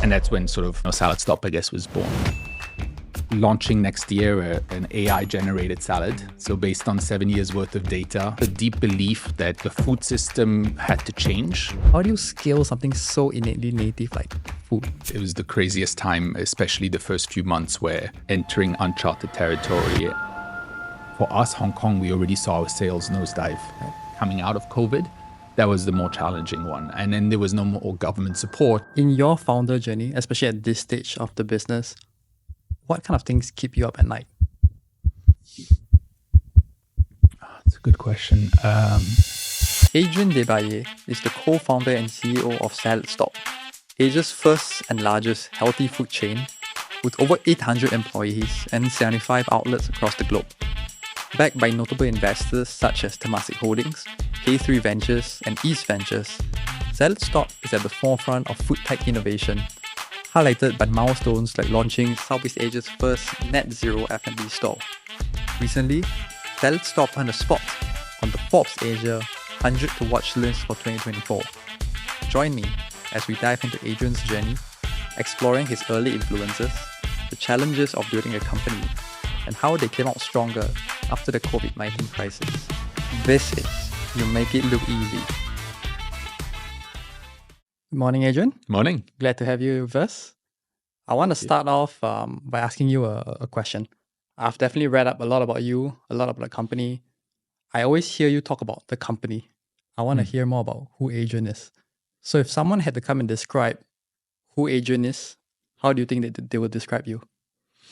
And that's when sort of SaladStop, I guess, was born. Launching next year an AI-generated salad. So based on 7 years worth of data, a deep belief that the food system had to change. How do you scale something so innately native like food? It was the craziest time, especially the first few months where entering uncharted territory. For us, Hong Kong, we already saw our sales nosedive. Coming out of COVID, that was the more challenging one. And then there was no more government support. In your founder journey, especially at this stage of the business, what kind of things keep you up at night? That's a good question. Adrien is the co-founder and CEO of SaladStop, Asia's first and largest healthy food chain with over 800 employees and 75 outlets across the globe. Backed by notable investors such as Temasek Holdings, K3 Ventures, and East Ventures, SaladStop is at the forefront of food tech innovation, highlighted by milestones like launching Southeast Asia's first net zero F&B store. Recently, SaladStop earned a spot on the Forbes Asia 100 to Watch list for 2024. Join me as we dive into Adrian's journey, exploring his early influences, the challenges of building a company, and how they came out stronger after the COVID-19 crisis. This is You Make It Look Easy. Good morning, Adrian. Morning. Glad to have you with us. I want to start off by asking you a question. I've definitely read up a lot about you, a lot about the company. I always hear you talk about the company. I want to hear more about who Adrian is. So if someone had to come and describe who Adrian is, how do you think that they would describe you?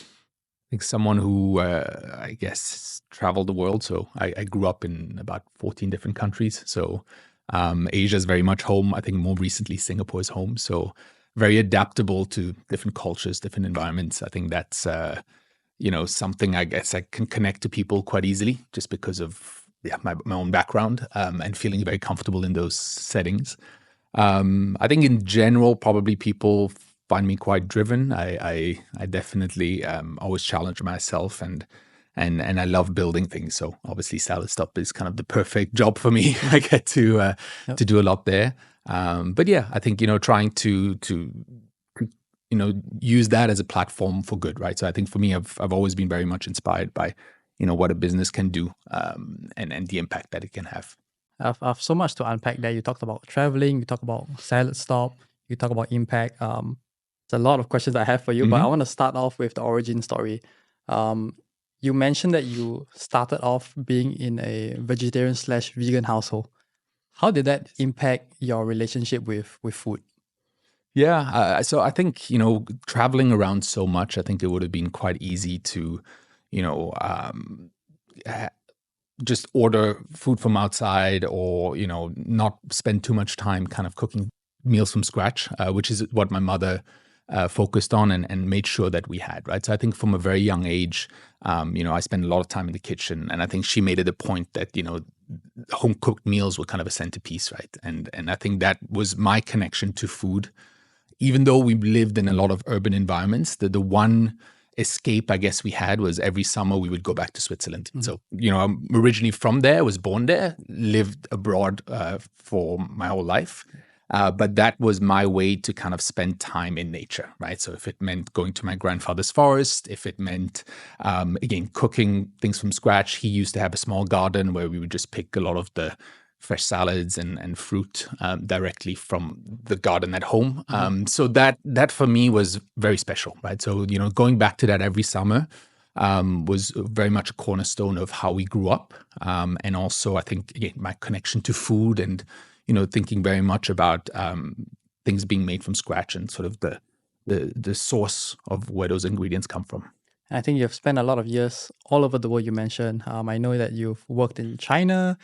I think someone who, I guess, traveled the world. So I grew up in about 14 different countries. So Asia is very much home. I think more recently, Singapore is home. So very adaptable to different cultures, different environments. I think that's, something I guess I can connect to people quite easily just because of my own background and feeling very comfortable in those settings. I think in general, probably people find me quite driven. I definitely always challenge myself and I love building things. So obviously SaladStop is kind of the perfect job for me. I get to do a lot there. But yeah, I think, trying to use that as a platform for good, right? So I think for me, I've always been very much inspired by, what a business can do and the impact that it can have. I've so much to unpack there. You talked about traveling, you talked about SaladStop, you talk about impact. There's a lot of questions I have for you, but I want to start off with the origin story. You mentioned that you started off being in a vegetarian/vegan household. How did that impact your relationship with food? Yeah, so I think, traveling around so much, I think it would have been quite easy to, just order food from outside or, not spend too much time kind of cooking meals from scratch, which is what my mother focused on and made sure that we had, right? So I think from a very young age, I spent a lot of time in the kitchen, and I think she made it a point that, home cooked meals were kind of a centerpiece, right? And I think that was my connection to food. Even though we lived in a lot of urban environments, the one escape I guess we had was every summer we would go back to Switzerland. So, I'm originally from there, was born there, lived abroad for my whole life. But that was my way to kind of spend time in nature, right? So if it meant going to my grandfather's forest, if it meant, again, cooking things from scratch, he used to have a small garden where we would just pick a lot of the fresh salads and fruit directly from the garden at home. So that for me was very special, right? So, going back to that every summer was very much a cornerstone of how we grew up. And also, I think, again, my connection to food and, thinking very much about things being made from scratch and sort of the source of where those ingredients come from. I think you've spent a lot of years all over the world, you mentioned. I know that you've worked in China,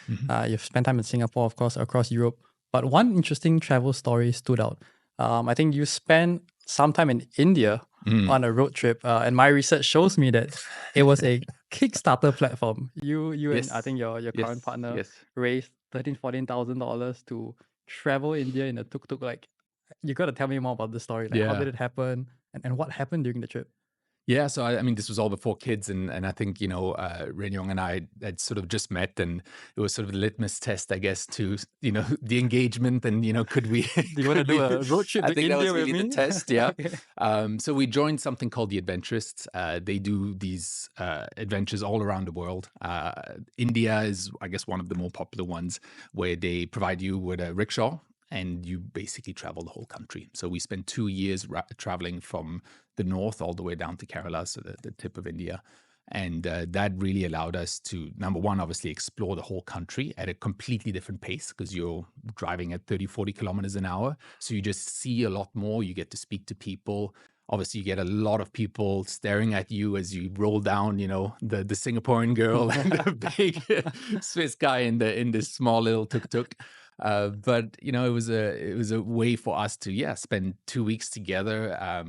you've spent time in Singapore, of course, across Europe. But one interesting travel story stood out. I think you spent some time in India on a road trip. And my research shows me that it was a Kickstarter platform. You Yes. and I think your current partner Yes. raised $13,000-$14,000 to travel India in a tuk-tuk. Like, you got to tell me more about the story. Like, how Yeah. did it happen? And what happened during the trip? Yeah, so I mean, this was all before kids, and I think Ren Yong and I had sort of just met, and it was sort of a litmus test, I guess, to the engagement, and could we Do you want to could do we? a road trip I to think that India was with really the me? test, yeah. Okay. So we joined something called the Adventurists. They do these adventures all around the world. India is, I guess, one of the more popular ones, where they provide you with a rickshaw and you basically travel the whole country. So we spent 2 years traveling from the north all the way down to Kerala, so the tip of India. And that really allowed us to, number one, obviously explore the whole country at a completely different pace because you're driving at 30, 40 kilometers an hour. So you just see a lot more. You get to speak to people. Obviously, you get a lot of people staring at you as you roll down, the Singaporean girl and the big Swiss guy in this small little tuk-tuk. But it was a way for us to spend 2 weeks together,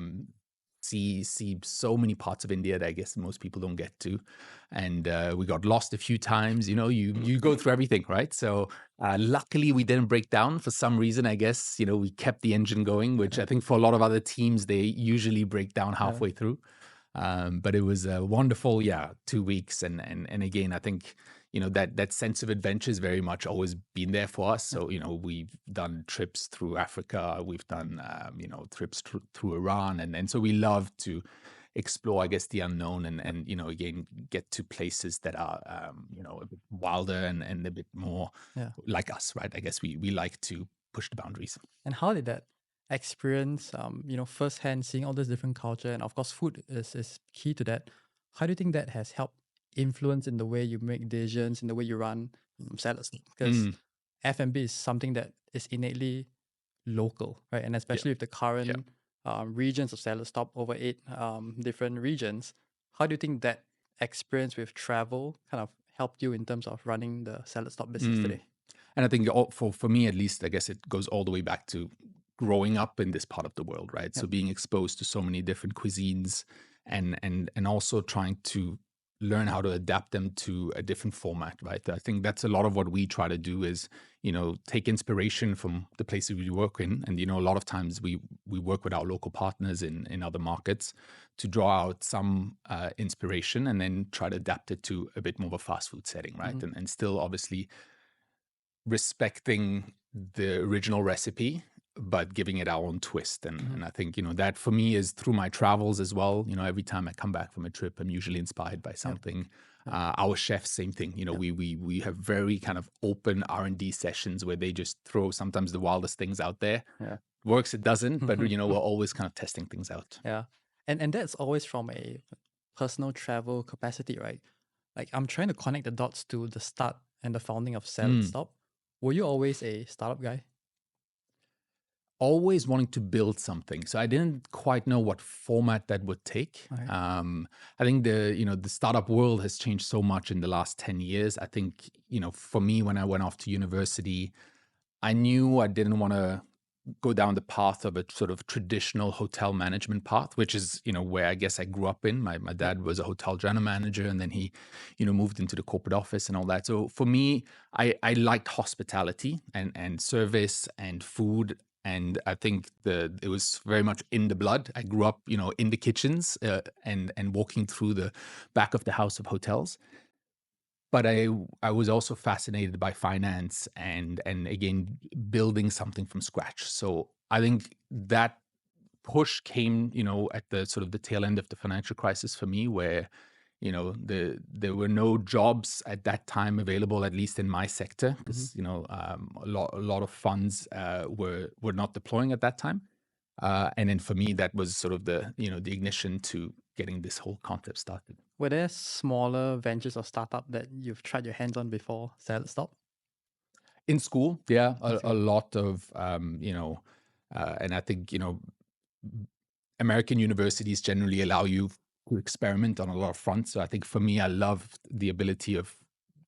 see so many parts of India that I guess most people don't get to, and we got lost a few times. You go through everything, right? So luckily we didn't break down for some reason. I guess we kept the engine going, which I think for a lot of other teams they usually break down halfway through. But it was a wonderful, 2 weeks, and again, I think that sense of adventure has very much always been there for us. So we've done trips through Africa, we've done trips through Iran, and so we love to explore, I guess, the unknown, and again get to places that are a bit wilder and a bit more Yeah. like us, right? I guess we like to push the boundaries. And how did that experience, firsthand seeing all this different culture, and of course, food is key to that. How do you think that has helped influence in the way you make decisions, in the way you run salads? Because Mm, F&B is something that is innately local, right? And yeah, especially with the yeah. current regions of SaladStop, over 8 different regions, how do you think that experience with travel kind of helped you in terms of running the SaladStop business Mm. today? And I think for me at least, I guess it goes all the way back to growing up in this part of the world, right? So Yep. being exposed to so many different cuisines, and also trying to learn how to adapt them to a different format, right? I think that's a lot of what we try to do is, take inspiration from the places we work in. And, a lot of times we work with our local partners in other markets to draw out some inspiration and then try to adapt it to a bit more of a fast food setting, right? Mhm. And still obviously respecting the original recipe, but giving it our own twist. And Mhm. and I think that for me is through my travels as well. Every time I come back from a trip, I'm usually inspired by Yep. something. Yep. Our chefs, same thing. Yep. We have very kind of open R&D sessions where they just throw sometimes the wildest things out there. Yeah. Works, it doesn't, but we're always kind of testing things out. Yeah. And that's always from a personal travel capacity, right? Like I'm trying to connect the dots to the start and the founding of Mm. SaladStop. Were you always a startup guy? Always wanting to build something. So I didn't quite know what format that would take. Right. I think the startup world has changed so much in the last 10 years. I think, for me, when I went off to university, I knew I didn't want to go down the path of a sort of traditional hotel management path, which is, where I guess I grew up in. My Yep. dad was a hotel general manager, and then he, moved into the corporate office and all that. So for me, I liked hospitality and service and food. And I think it was very much in the blood. I grew up, in the kitchens and walking through the back of the house of hotels. But I was also fascinated by finance and again building something from scratch. So I think that push came, at the sort of the tail end of the financial crisis for me, where there were no jobs at that time available, at least in my sector, Mhm. because a lot of funds were not deploying at that time. And then for me, that was sort of the ignition to getting this whole concept started. Were there smaller ventures or startup that you've tried your hands on before SaladStop? In school, yeah, In a school. lot of, and I think, American universities generally allow you to experiment on a lot of fronts. So I think for me, I loved the ability of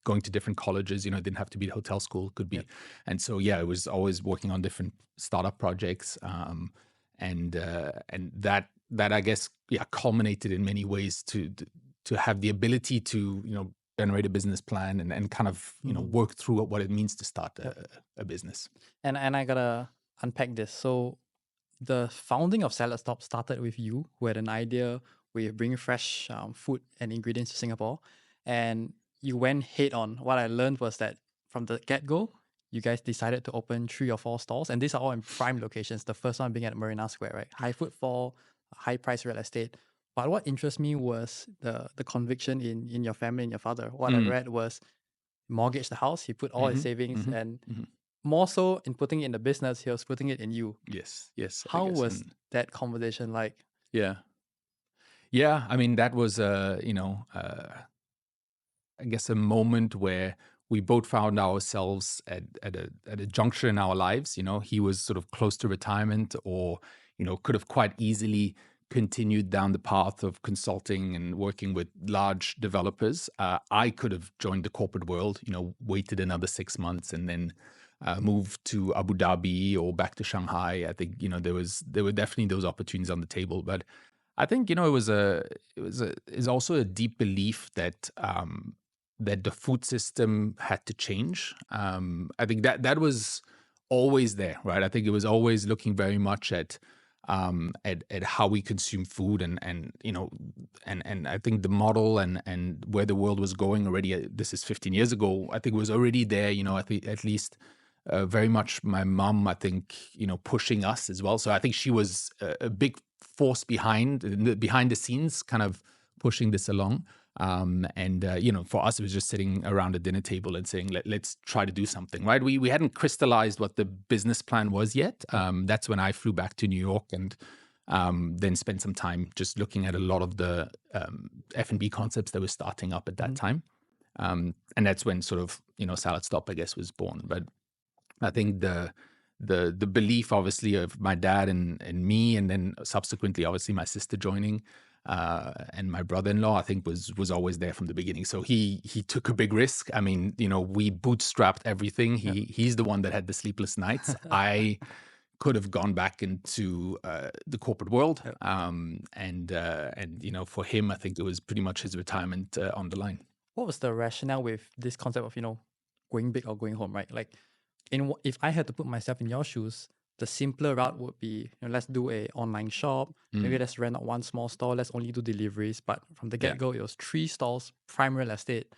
going to different colleges. It didn't have to be hotel school, it could be. Yep. And so, yeah, it was always working on different startup projects. And that I guess, culminated in many ways to have the ability to, generate a business plan and kind of, Mhm. work through what it means to start Yep. a business. And I gotta unpack this. So the founding of SaladStop started with you, who had an idea, with bringing fresh food and ingredients to Singapore. And you went head on. What I learned was that from the get go, you guys decided to open 3 or 4 stalls, and these are all in prime locations. The first one being at Marina Square, right? High footfall, high price real estate. But what interests me was the conviction in your family and your father. What I Mm. read was mortgage the house. He put all his Mhm, savings, mhm, and mhm. more so in putting it in the business, he was putting it in you. Yes, yes, I How guess, was and that conversation like? yeah. Yeah, I mean, that was, I guess a moment where we both found ourselves at a juncture in our lives. He was sort of close to retirement, or could have quite easily continued down the path of consulting and working with large developers. I could have joined the corporate world, waited another 6 months and then moved to Abu Dhabi or back to Shanghai. I think there were definitely those opportunities on the table, but I think is also a deep belief that that the food system had to change. I think that was always there, right? I think it was always looking very much at how we consume food, and I think the model and where the world was going already. This is 15 years ago. I think it was already there. I think at least. Very much my mom, I think, pushing us as well. So I think she was a big force behind the scenes, kind of pushing this along. For us, it was just sitting around a dinner table and saying, let's try to do something, right? We hadn't crystallized what the business plan was yet. That's when I flew back to New York and then spent some time just looking at a lot of the F&B concepts that were starting up at that Mhm. time. And that's when sort of, SaladStop, I guess, was born. But I think the belief, obviously, of my dad and me, and then subsequently, obviously, my sister joining, and my brother-in-law, I think was always there from the beginning. So he took a big risk. I mean, we bootstrapped everything. Yeah. He's the one that had the sleepless nights. I could have gone back into the corporate world, Yeah. and for him, I think it was pretty much his retirement on the line. What was the rationale with this concept of going big or going home, right? Like, if I had to put myself in your shoes, the simpler route would be, let's do a online shop. Maybe Mm, let's rent out one small store. Let's only do deliveries. But from the yeah, get go, it was 3 stalls, prime real estate.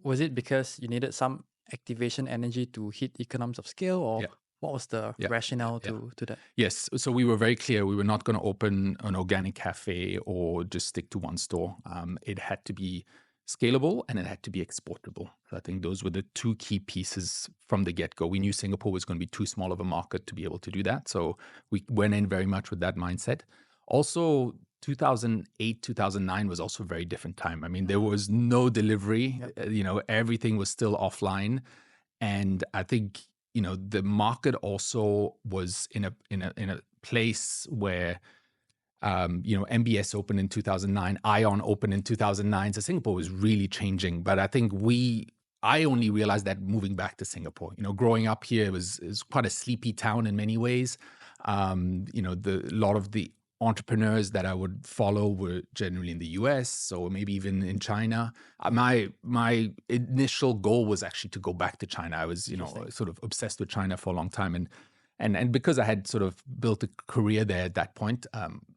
Was it because you needed some activation energy to hit economies of scale, or yeah, what was the yeah, yeah, rationale yeah. to that? Yes. So we were very clear. We were not going to open an organic cafe or just stick to one store. It had to be scalable and it had to be exportable. So I think those were the two key pieces from the get go. We knew Singapore was going to be too small of a market to be able to do that. So we went in very much with that mindset. Also, 2008, 2009 was also a very different time. I mean, there was no delivery, Yep. everything was still offline. And I think the market also was in a place where MBS opened in 2009, Ion opened in 2009, so Singapore was really changing. But I think I only realized that moving back to Singapore. Growing up here, it was quite a sleepy town in many ways. A lot of the entrepreneurs that I would follow were generally in the US or maybe even in China. My initial goal was actually to go back to China. I was, Interesting. sort of obsessed with China for a long time, and because I had sort of built a career there at that point,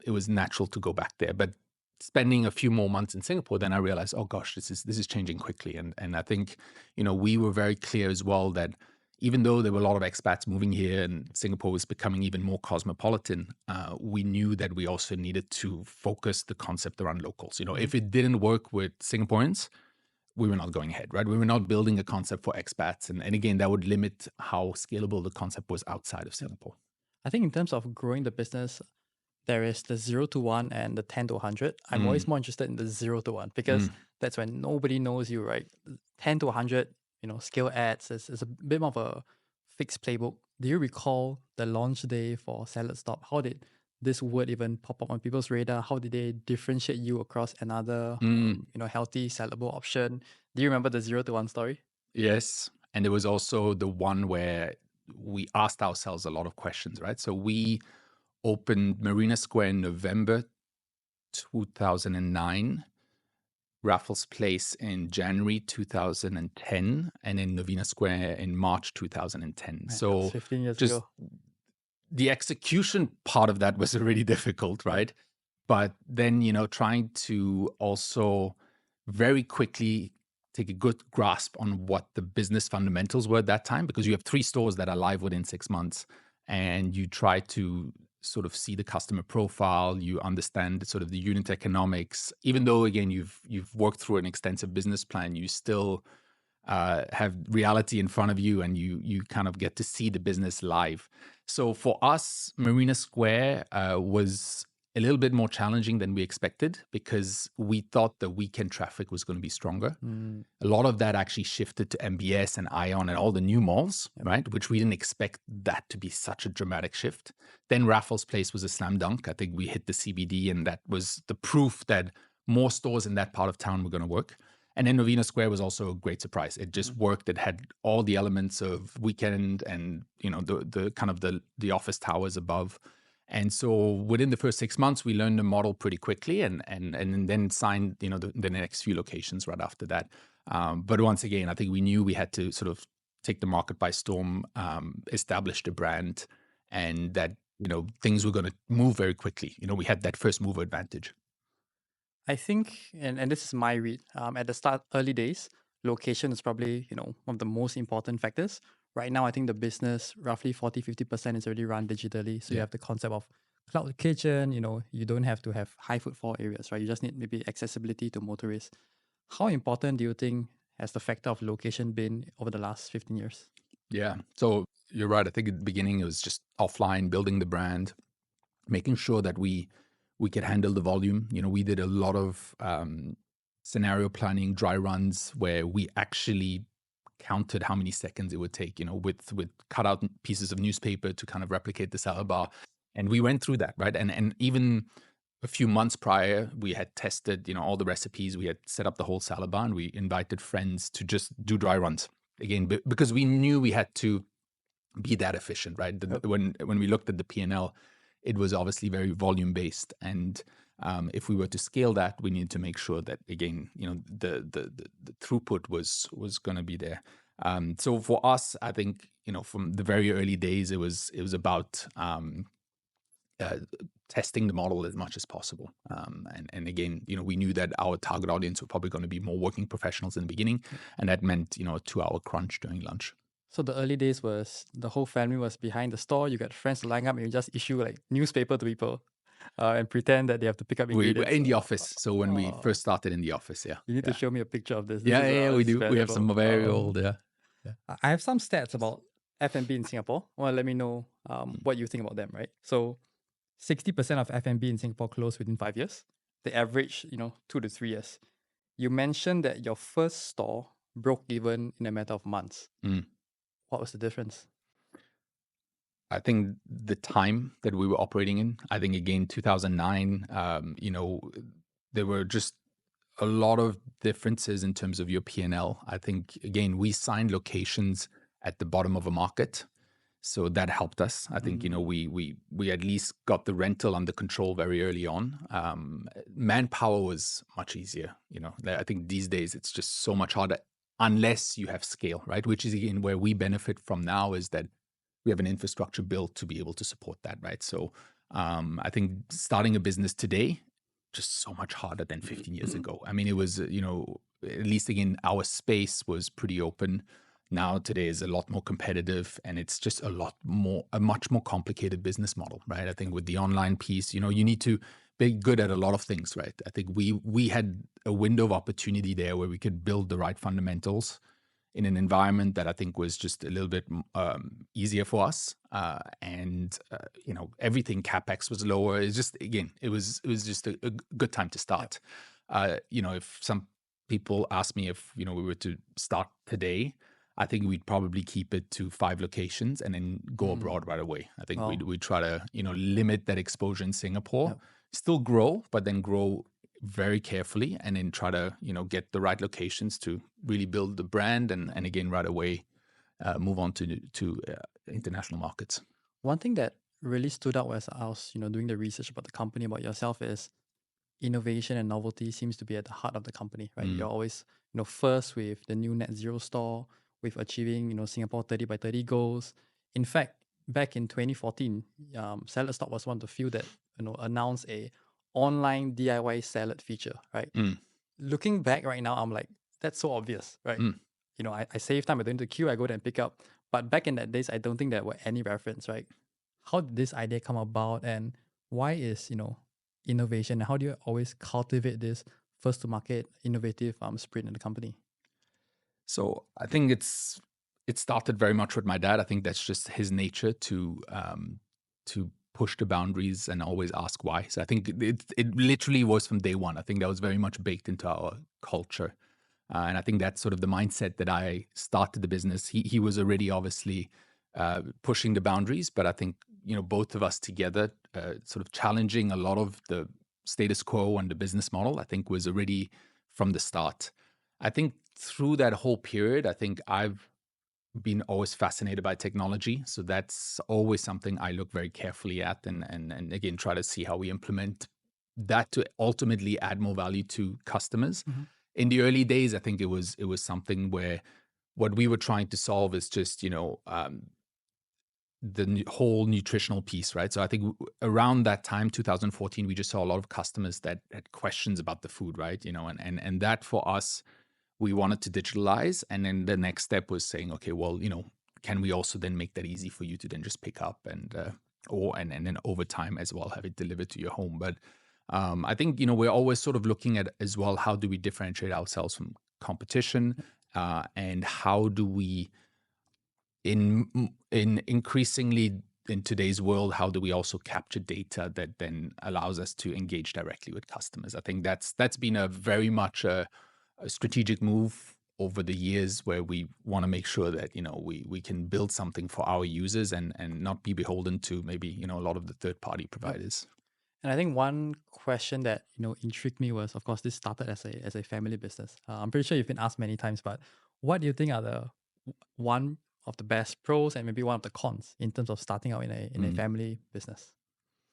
it was natural to go back there. But spending a few more months in Singapore, then I realized, oh gosh, this is changing quickly, and I think we were very clear as well that even though there were a lot of expats moving here and Singapore was becoming even more cosmopolitan, we knew that we also needed to focus the concept around locals. Mhm. If it didn't work with Singaporeans, we were not going ahead, right? We were not building a concept for expats. And again, that would limit how scalable the concept was outside of Singapore. I think in terms of growing the business, there is the 0 to 1 and the 10 to 100. I'm always Mm, more interested in the 0 to 1 because mm. that's when nobody knows you, right? 10 to 100, scale ads is a bit more of a fixed playbook. Do you recall the launch day for SaladStop? How did this word even pop up on people's radar? How did they differentiate you across another, Mm, healthy, salable option? Do you remember the 0 to 1 story? yes. And there was also the one where we asked ourselves a lot of questions, right? So we opened Marina Square in November 2009, Raffles Place in January 2010, and in Novena Square in March 2010. Man, that was So 15 years just ago. the execution part of that was already difficult, Yeah. right? But then, trying to also very quickly take a good grasp on what the business fundamentals were at that time, because you have 3 stores that are live within 6 months, and you try to sort of see the customer profile, you understand sort of the unit economics. Even though, again, you've worked through an extensive business plan, you still have reality in front of you, and you kind of get to see the business live. So for us, Marina Square was a little bit more challenging than we expected, because we thought the weekend traffic was going to be stronger. A lot of that actually shifted to MBS and Ion and all the new malls, right? Which we didn't expect that to be such a dramatic shift. Then Raffles Place was a slam dunk. I think we hit the CBD, and that was the proof that more stores in that part of town were going to work. And then Novena Square was also a great surprise. It just worked. It had all the elements of weekend and, the kind of the office towers above. And so within the first 6 months, we learned the model pretty quickly, and then signed, the next few locations right after that. But once again, I think we knew we had to sort of take the market by storm, establish the brand, and that, things were going to move very quickly. We had that first mover advantage. I think, and this is my read, at the start, early days, location is probably, one of the most important factors. Right now, I think the business, roughly 40-50% is already run digitally. So you have the concept of cloud kitchen, you don't have to have high footfall areas, right? You just need maybe accessibility to motorists. How important do you think has the factor of location been over the last 15 years? Yeah. So you're right. I think at the beginning it was just offline, building the brand, making sure that we could handle the volume. We did a lot of scenario planning, dry runs, where we actually counted how many seconds it would take, with cut out pieces of newspaper to kind of replicate the salad bar. And we went through that, right? And even a few months prior, we had tested, all the recipes. We had set up the whole salad bar, and we invited friends to just do dry runs again, because we knew we had to be that efficient, right? When we looked at the P&L, it was obviously very volume based, and if we were to scale that, we needed to make sure that, again, the throughput was going to be there. So for us, I think, from the very early days, it was about testing the model as much as possible. And again, we knew that our target audience were probably going to be more working professionals in the beginning, and that meant, a 2-hour crunch during lunch. So the early days was the whole family was behind the store. You got friends to line up, and you just issue like newspaper to people and pretend that they have to pick up We were ingredients. in the office. So when we first started in the office, yeah. You need to show me a picture of this. This Yeah, is, we this is do. We have some valuable. very old, yeah. I have some stats about F&B in Singapore. Well, let me know what you think about them, right? So 60% of F&B in Singapore closed within 5 years. The average, 2 to 3 years. You mentioned that your first store broke even in a matter of months. What was the difference? I think the time that we were operating in, I think, again, 2009, there were just a lot of differences in terms of your P&L. I think, again, we signed locations at the bottom of a market. So that helped us. I think, we at least got the rental under control very early on. Manpower was much easier. I think these days it's just so much harder unless you have scale, right? Which is, again, where we benefit from now, is that we have an infrastructure built to be able to support that, right? So I think starting a business today, just so much harder than 15 years ago. I mean, it was, at least, again, our space was pretty open. Now today is a lot more competitive, and it's just a much more complicated business model, right? I think with the online piece, you need to be good at a lot of things, right? I think we had a window of opportunity there where we could build the right fundamentals in an environment that I think was just a little bit easier for us. And everything, CapEx was lower. It's just, again, it was just a good time to start. If some people ask me if, we were to start today, I think we'd probably keep it to 5 locations and then go abroad right away. I think we'd try to, limit that exposure in Singapore, still grow, but then grow very carefully, and then try to, get the right locations to really build the brand, and again, right away, move on to international markets. One thing that really stood out as I was, doing the research about the company, about yourself, is innovation and novelty seems to be at the heart of the company, right? You're always, first with the new net zero store, with achieving, Singapore 30 by 30 goals. In fact, back in 2014, SaladStop was one of the few that, announced a online DIY salad feature, right? Mm, Looking back right now, I'm like, that's so obvious, right? mm. I save time, I don't need to queue, I go there and pick up. But back in that days, I don't think there were any reference, right? How did this idea come about, and why is, innovation, and how do you always cultivate this first to market innovative spirit in the company? So I think it started very much with my dad. I think that's just his nature to push the boundaries and always ask why. So I think it literally was from day one. I think that was very much baked into our culture, and I think that's sort of the mindset that I started the business. He was already obviously pushing the boundaries, but I think both of us together, sort of challenging a lot of the status quo and the business model. I think was already from the start. I think through that whole period, I think I've been always fascinated by technology. So that's always something I look very carefully at and again try to see how we implement that to ultimately add more value to customers. Mhm. In the early days, I think it was something where what we were trying to solve is just the whole nutritional piece, right? So I think around that time, 2014, we just saw a lot of customers that had questions about the food, right? And that for us, we wanted to digitalize. And then the next step was saying, okay, well, can we also then make that easy for you to then just pick up and then over time as well have it delivered to your home. But I think we're always sort of looking at as well, how do we differentiate ourselves from competition, and how do we in increasingly in today's world, how do we also capture data that then allows us to engage directly with customers? I think that's been a very much a strategic move over the years, where we want to make sure that we can build something for our users and not be beholden to maybe a lot of the third party Yep. providers. And I think one question that intrigued me was, of course, this started as a family business. I'm pretty sure you've been asked many times, but what do you think are the one of the best pros and maybe one of the cons in terms of starting out in a Mm. family business?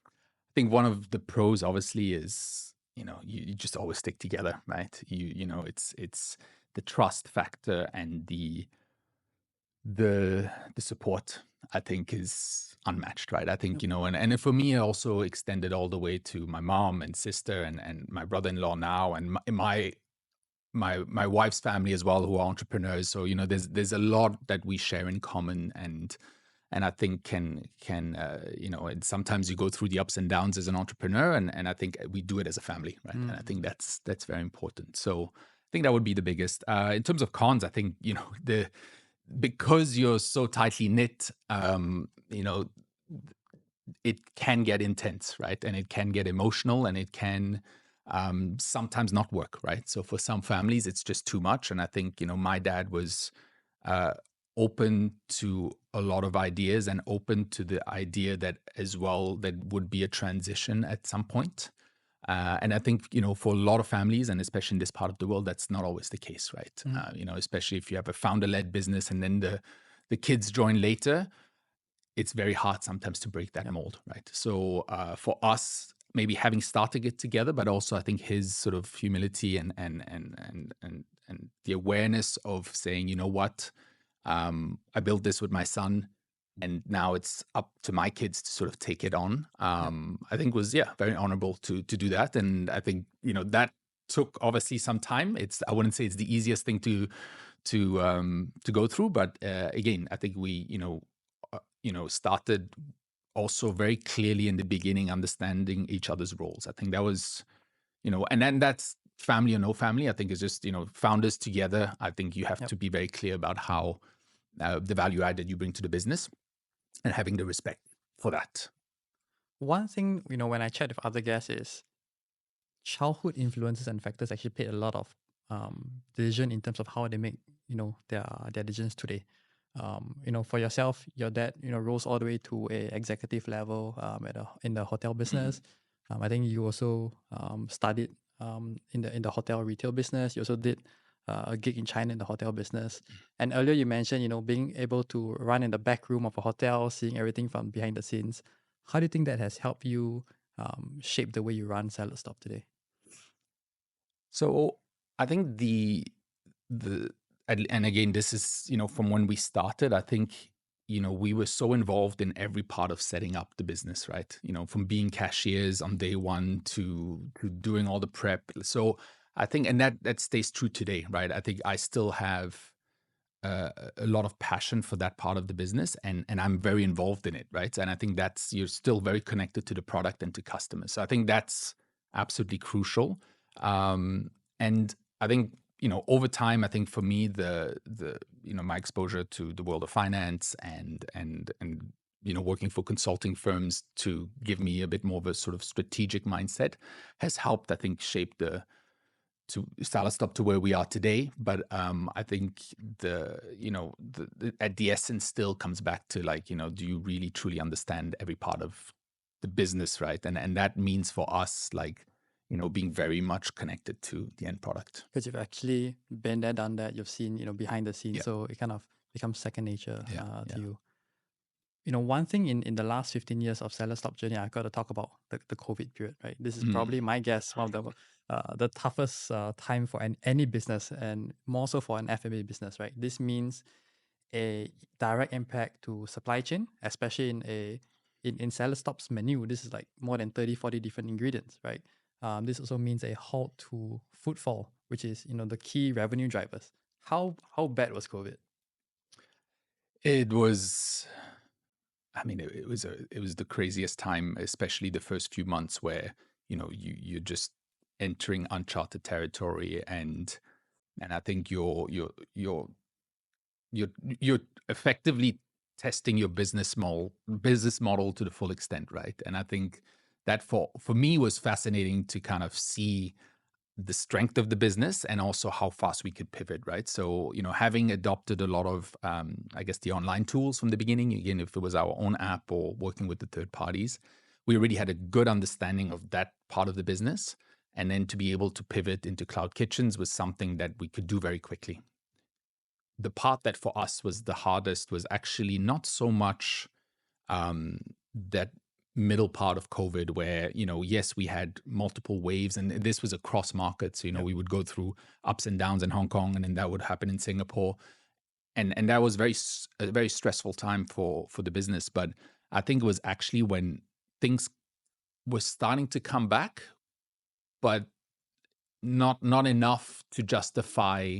I think one of the pros obviously is you just always stick together, right? It's the trust factor and the support, I think, is unmatched, right? I think Yep. and for me, it also extended all the way to my mom and sister and my brother-in-law now, and my wife's family as well, who are entrepreneurs. So there's a lot that we share in common, and I think can and sometimes you go through the ups and downs as an entrepreneur, and I think we do it as a family, right? And I think that's very important. So I think that would be the biggest. In terms of cons, I think the because you're so tightly knit, it can get intense, right? And it can get emotional, and it can sometimes not work, right? So for some families, it's just too much. And I think my dad was uh, open to a lot of ideas and open to the idea that as well that would be a transition at some point. And I think for a lot of families, and especially in this part of the world, that's not always the case, right? Mhm. Especially if you have a founder-led business and then the kids join later, it's very hard sometimes to break that Yep. mold, right? So for us, maybe having started it together, but also I think his sort of humility and the awareness of saying, you know what, I built this with my son, and now it's up to my kids to sort of take it on. Yep. I think was very honorable to do that, and I think that took obviously some time. I wouldn't say it's the easiest thing to go through, but again, I think we started also very clearly in the beginning, understanding each other's roles. I think that was and then that's family or no family. I think it's just founders together. I think you have Yep. to be very clear about how the value add that you bring to the business and having the respect for that. One thing, when I chat with other guests is childhood influences and factors actually played a lot of decision in terms of how they make, their decisions today. For yourself, your dad, rose all the way to a executive level in the hotel business. I think you also studied in the hotel retail business. You also did a gig in China in the hotel business. And earlier you mentioned, being able to run in the back room of a hotel, seeing everything from behind the scenes. How do you think that has helped you shape the way you run SaladStop today? So I think the and again, this is from when we started. I think we were so involved in every part of setting up the business, right? From being cashiers on day one to doing all the prep. So I think, and that stays true today, right? I think I still have a lot of passion for that part of the business, and I'm very involved in it, right? And I think you're still very connected to the product and to customers. So I think that's absolutely crucial. And I think over time, I think for me the my exposure to the world of finance and working for consulting firms to give me a bit more of a sort of strategic mindset has helped, I think, shape to SaladStop to where we are today. But I think at the essence still comes back to do you really truly understand every part of the business, right? And that means for us being very much connected to the end product. Because you've actually been there, done that. You've seen, behind the scenes. Yeah. So it kind of becomes second nature Yeah. to you. One thing in the last 15 years of SaladStop journey, I've got to talk about the COVID period, right? This is probably, my guess, one of the toughest time for any business, and more so for an F&B business, right? This means a direct impact to supply chain, especially in SaladStop's menu. This is like more than 30, 40 different ingredients, right? This also means a halt to footfall, which is, the key revenue drivers. How bad was COVID? It was, I mean, it was the craziest time, especially the first few months where, you're just entering uncharted territory, and I think you're effectively testing your business model to the full extent, right? And I think that for me was fascinating to kind of see the strength of the business and also how fast we could pivot, right? So, having adopted a lot of, I guess, the online tools from the beginning, again, if it was our own app or working with the third parties, we already had a good understanding of that part of the business. And then to be able to pivot into cloud kitchens was something that we could do very quickly. The part that for us was the hardest was actually not so much that middle part of COVID where, yes, we had multiple waves, and this was across markets. So, we would go through ups and downs in Hong Kong, and then that would happen in Singapore. And that was a very stressful time for the business. But I think it was actually when things were starting to come back, but not enough to justify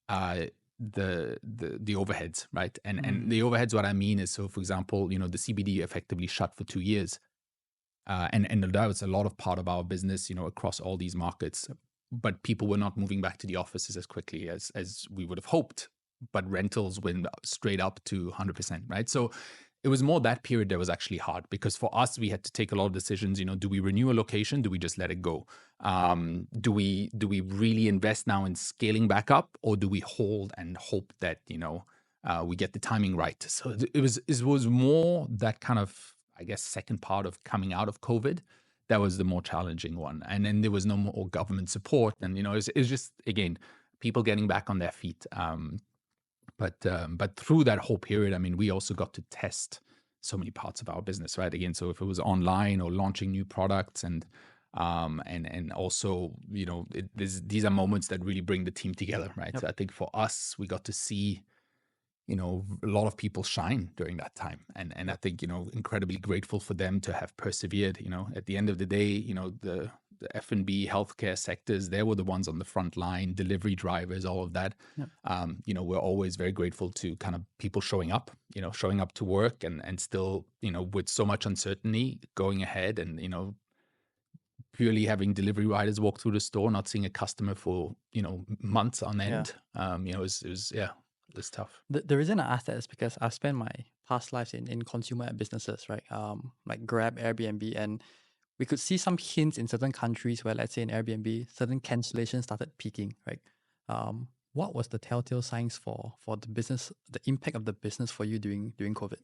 the overheads, right? And the overheads, what I mean is, so for example, the CBD effectively shut for 2 years. And that was a lot of part of our business, across all these markets. But people were not moving back to the offices as quickly as we would have hoped. But rentals went straight up to 100%, right? So it was more that period that was actually hard, because for us, we had to take a lot of decisions. Do we renew a location? Do we just let it go? Do we really invest now in scaling back up, or do we hold and hope that we get the timing right? So it was more that kind of, I guess, second part of coming out of COVID that was the more challenging one. And then there was no more government support, and it was just, again, people getting back on their feet. But through that whole period, I mean, we also got to test so many parts of our business, right? Again, so if it was online or launching new products, and also, these are moments that really bring the team together, right? Yep. So I think for us, we got to see, a lot of people shine during that time, and I think, incredibly grateful for them to have persevered. At the end of the day, the F&B healthcare sectors, they were the ones on the front line, delivery drivers, all of that. Yep. We're always very grateful to kind of people showing up to work, and still, with so much uncertainty going ahead, and, purely having delivery riders walk through the store, not seeing a customer for, months on end. It was tough. The reason I ask that is because I've spent my past lives in consumer businesses, right? Like Grab, Airbnb, and we could see some hints in certain countries where, let's say in Airbnb, certain cancellations started peaking, right? What was the telltale signs for the business, the impact of the business for you during COVID?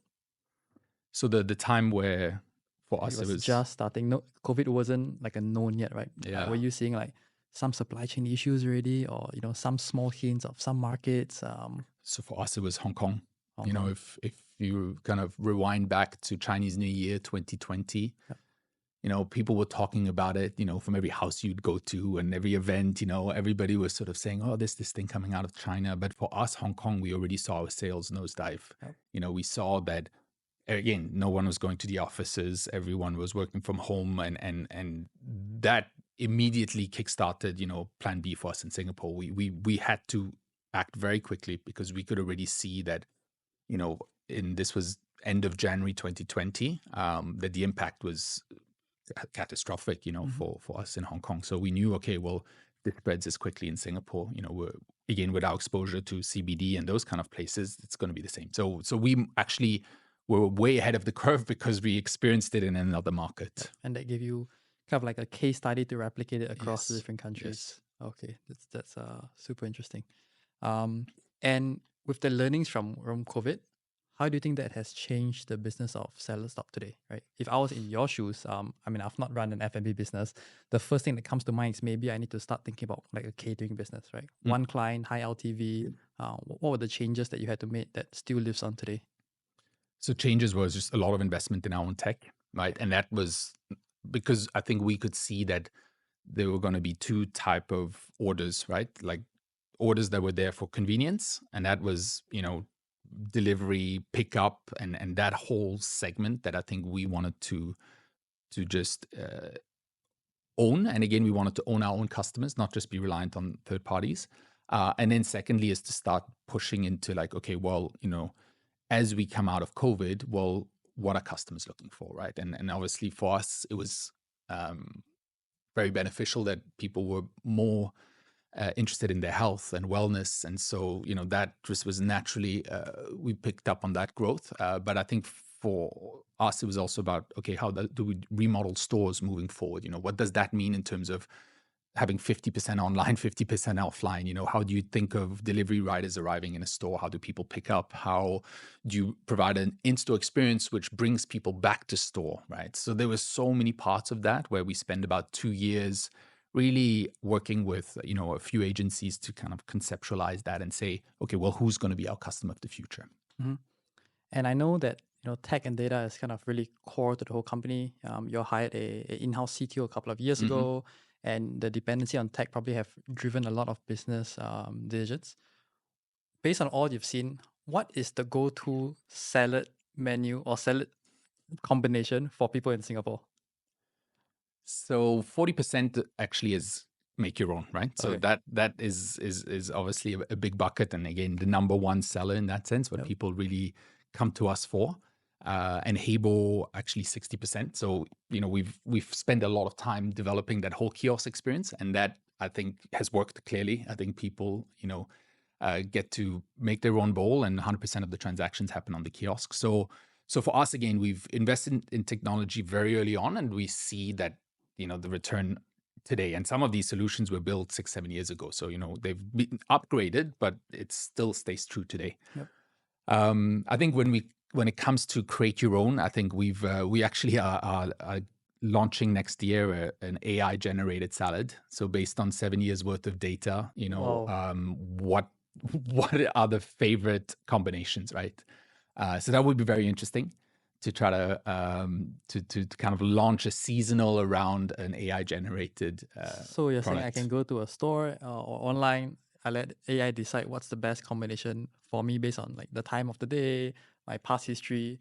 So the time where for us it was just starting. No, COVID wasn't like a known yet, right? Yeah. Were you seeing like some supply chain issues already, or some small hints of some markets? So for us, it was Hong Kong. Hong Kong. If you kind of rewind back to Chinese New Year 2020, Yep. People were talking about it, from every house you'd go to and every event, everybody was sort of saying, oh, there's this thing coming out of China. But for us, Hong Kong, we already saw our sales nosedive. Yep. We saw that, again, no one was going to the offices, everyone was working from home, and that immediately kickstarted, plan B for us in Singapore. We had to act very quickly because we could already see that, this was end of January 2020, that the impact was catastrophic, for us in Hong Kong. So we knew, okay, well, this spreads as quickly in Singapore. Again, with our exposure to CBD and those kind of places, it's going to be the same. So we actually were way ahead of the curve because we experienced it in another market. And that gave you kind of like a case study to replicate it across the Yes. different countries. Yes. Okay, that's super interesting. And with the learnings from COVID, how do you think that has changed the business of SaladStop today, right? If I was in your shoes, I've not run an F&B business. The first thing that comes to mind is maybe I need to start thinking about like a catering business, right? One client, high LTV. What were the changes that you had to make that still lives on today? So changes was just a lot of investment in our own tech, right? And that was because I think we could see that there were going to be two type of orders, right? Like orders that were there for convenience, and that was, delivery, pickup, and that whole segment that I think we wanted to just own. And again, we wanted to own our own customers, not just be reliant on third parties. And then secondly is to start pushing into like, okay, well, as we come out of COVID, well, what are customers looking for, right? And obviously for us, it was very beneficial that people were more interested in their health and wellness. And so, that just was naturally, we picked up on that growth. But I think for us, it was also about, okay, how do we remodel stores moving forward? What does that mean in terms of having 50% online, 50% offline? How do you think of delivery riders arriving in a store? How do people pick up? How do you provide an in-store experience which brings people back to store, right? So there were so many parts of that where we spent about 2 years really working with, a few agencies to kind of conceptualize that and say, okay, well, who's going to be our customer of the future? Mm-hmm. And I know that tech and data is kind of really core to the whole company. You hired a in-house CTO a couple of years ago, and the dependency on tech probably have driven a lot of business decisions. Based on all you've seen, what is the go-to salad menu or salad combination for people in Singapore? So 40% actually is make your own, right? So Okay. that is obviously a big bucket, and again, the number one seller in that sense, what Yep. people really come to us for. And Hebo actually 60%. So we've spent a lot of time developing that whole kiosk experience, and that I think has worked clearly. I think people get to make their own bowl, and 100% of the transactions happen on the kiosk. So for us, again, we've invested in technology very early on, and we see that the return today. And some of these solutions were built 6-7 years ago, so they've been upgraded, but it still stays true today. Yep. I think when it comes to create your own, I think we actually are launching next year an AI generated salad. So based on 7 years worth of data, what are the favorite combinations, right? So that would be very interesting to try to kind of launch a seasonal around an AI generated So you're saying I product. can go to a store or online, I let AI decide what's the best combination for me based on like the time of the day, my past history.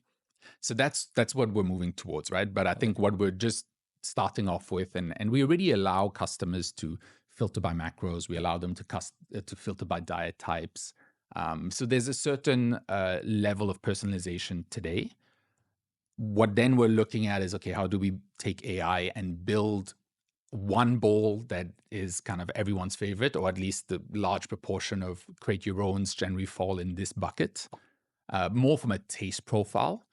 So that's what we're moving towards, right? But I think what we're just starting off with, and we already allow customers to filter by macros. We allow them to filter by diet types. So there's a certain level of personalization today. What then we're looking at is, okay, how do we take AI and build one bowl that is kind of everyone's favorite, or at least the large proportion of create your owns generally fall in this bucket, more from a taste profile.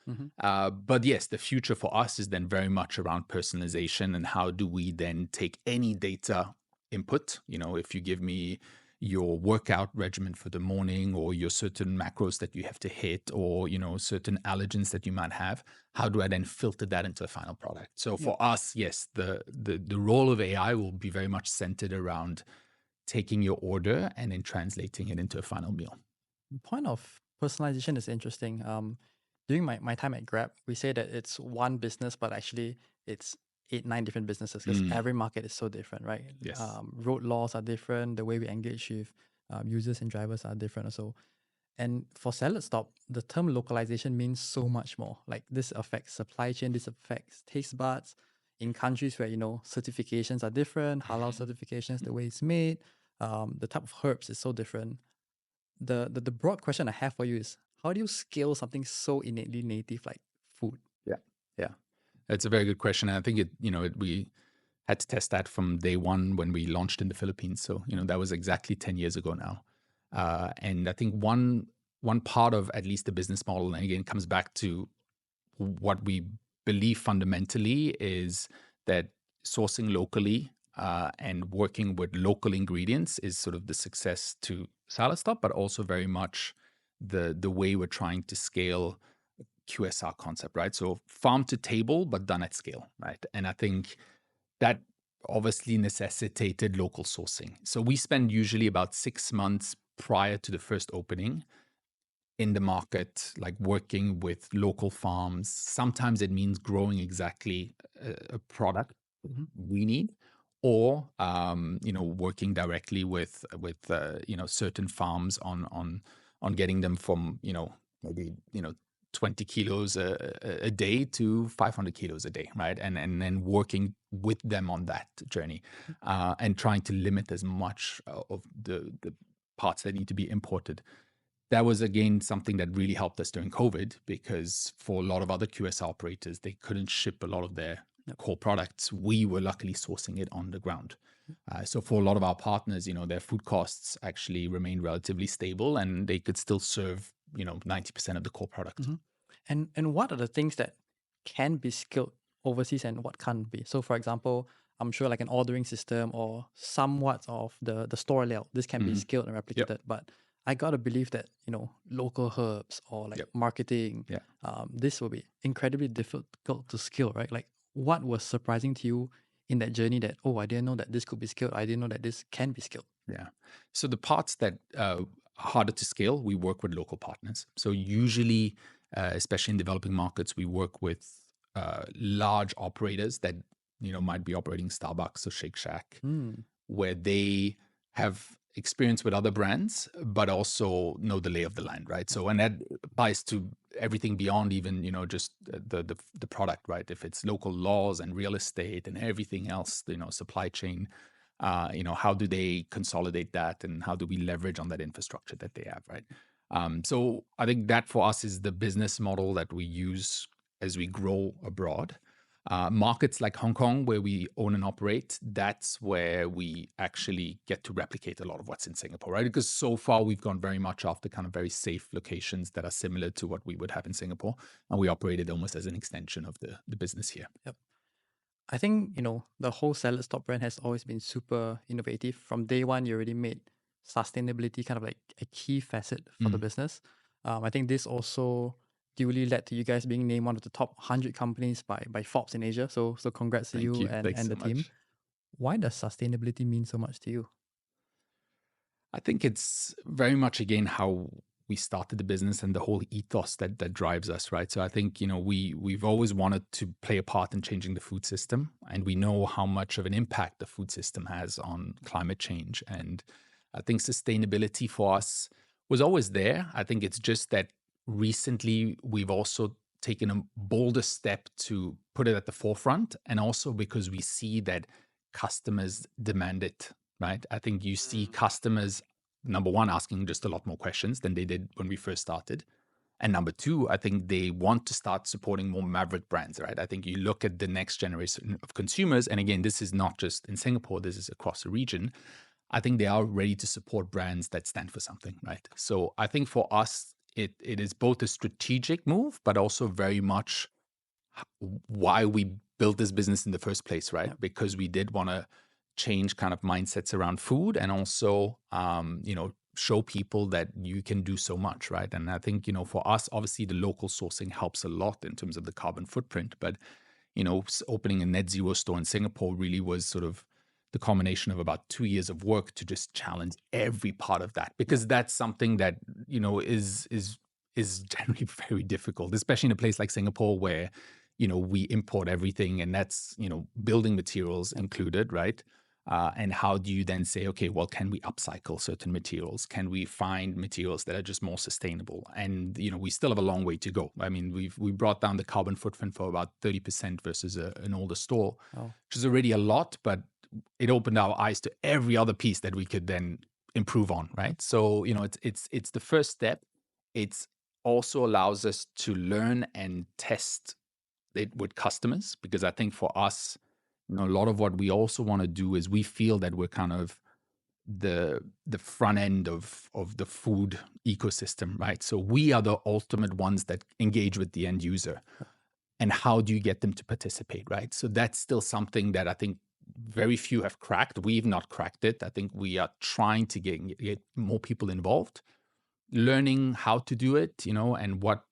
But yes, the future for us is then very much around personalization, and how do we then take any data input, if you give me your workout regimen for the morning, or your certain macros that you have to hit, or certain allergens that you might have, how do I then filter that into a final product? So for us, yes, the role of AI will be very much centered around taking your order and then translating it into a final meal. The point of personalization is interesting. During my time at Grab, we say that it's one business, but actually it's eight, nine different businesses because every market is so different, right? Yes. Road laws are different. The way we engage with users and drivers are different also. And for SaladStop, the term localization means so much more. Like this affects supply chain, this affects taste buds in countries where, certifications are different, halal certifications, the way it's made, the type of herbs is so different. The broad question I have for you is how do you scale something so innately native like food? Yeah. Yeah. It's a very good question. And I think we had to test that from day one when we launched in the Philippines. So, that was exactly 10 years ago now. And I think one part of at least the business model, and again, comes back to what we believe fundamentally is that sourcing locally and working with local ingredients is sort of the success to SaladStop, but also very much the way we're trying to scale QSR concept, right? So farm to table, but done at scale, right? And I think that obviously necessitated local sourcing. So we spend usually about 6 months prior to the first opening in the market, like working with local farms. Sometimes it means growing exactly a product we need, or working directly with certain farms on getting them from maybe 20 kilos a day to 500 kilos a day, right? And then working with them on that journey, and trying to limit as much of the parts that need to be imported. That was, again, something that really helped us during COVID, because for a lot of other QSR operators, they couldn't ship a lot of their core products. We were luckily sourcing it on the ground. So for a lot of our partners, their food costs actually remained relatively stable, and they could still serve 90% of the core product. And what are the things that can be scaled overseas and what can't be? So for example, I'm sure like an ordering system or somewhat of the store layout, this can be scaled and replicated. But I gotta believe that local herbs or like marketing, this will be incredibly difficult to scale, right? Like what was surprising to you in that journey that, oh, I didn't know that this could be scaled. I didn't know that this can be scaled. Yeah. So the parts that are harder to scale, we work with local partners. So usually, especially in developing markets, we work with large operators that might be operating Starbucks or Shake Shack, where they have experience with other brands, but also know the lay of the land, right? So, and that applies to everything beyond even just the product, right? If it's local laws and real estate and everything else, supply chain. How do they consolidate that, and how do we leverage on that infrastructure that they have, right? So I think that for us is the business model that we use as we grow abroad. Markets like Hong Kong, where we own and operate, that's where we actually get to replicate a lot of what's in Singapore, right? Because so far we've gone very much after kind of very safe locations that are similar to what we would have in Singapore, and we operate it almost as an extension of the business here. Yep. I think, the whole SaladStop brand has always been super innovative. From day one, you already made sustainability kind of like a key facet for the business. I think this also duly led to you guys being named one of the top 100 companies by Forbes in Asia. So congrats to you and the team. Why does sustainability mean so much to you? I think it's very much, again, how we started the business and the whole ethos that drives us, right? So I think, we've always wanted to play a part in changing the food system, and we know how much of an impact the food system has on climate change. And I think sustainability for us was always there. I think it's just that recently we've also taken a bolder step to put it at the forefront, and also because we see that customers demand it, right? I think you see customers, number one, asking just a lot more questions than they did when we first started. And number two, I think they want to start supporting more maverick brands, right? I think you look at the next generation of consumers, and again, this is not just in Singapore, this is across the region. I think they are ready to support brands that stand for something, right? So I think for us, it is both a strategic move, but also very much why we built this business in the first place, right? Yeah. Because we did want to change kind of mindsets around food, and also, show people that you can do so much, right? And I think, for us, obviously the local sourcing helps a lot in terms of the carbon footprint, but, opening a net zero store in Singapore really was sort of the combination of about 2 years of work to just challenge every part of that, because that's something that, is generally very difficult, especially in a place like Singapore where, we import everything, and that's, building materials included, right? And how do you then say, okay, well, can we upcycle certain materials? Can we find materials that are just more sustainable? And we still have a long way to go. I mean, we brought down the carbon footprint for about 30% versus an older store, which is already a lot, but it opened our eyes to every other piece that we could then improve on, right? So it's the first step. It's also allows us to learn and test it with customers, because I think for us, a lot of what we also want to do is we feel that we're kind of the front end of the food ecosystem, right? So we are the ultimate ones that engage with the end user. And how do you get them to participate, right? So that's still something that I think very few have cracked. We've not cracked it. I think we are trying to get more people involved, learning how to do it, and what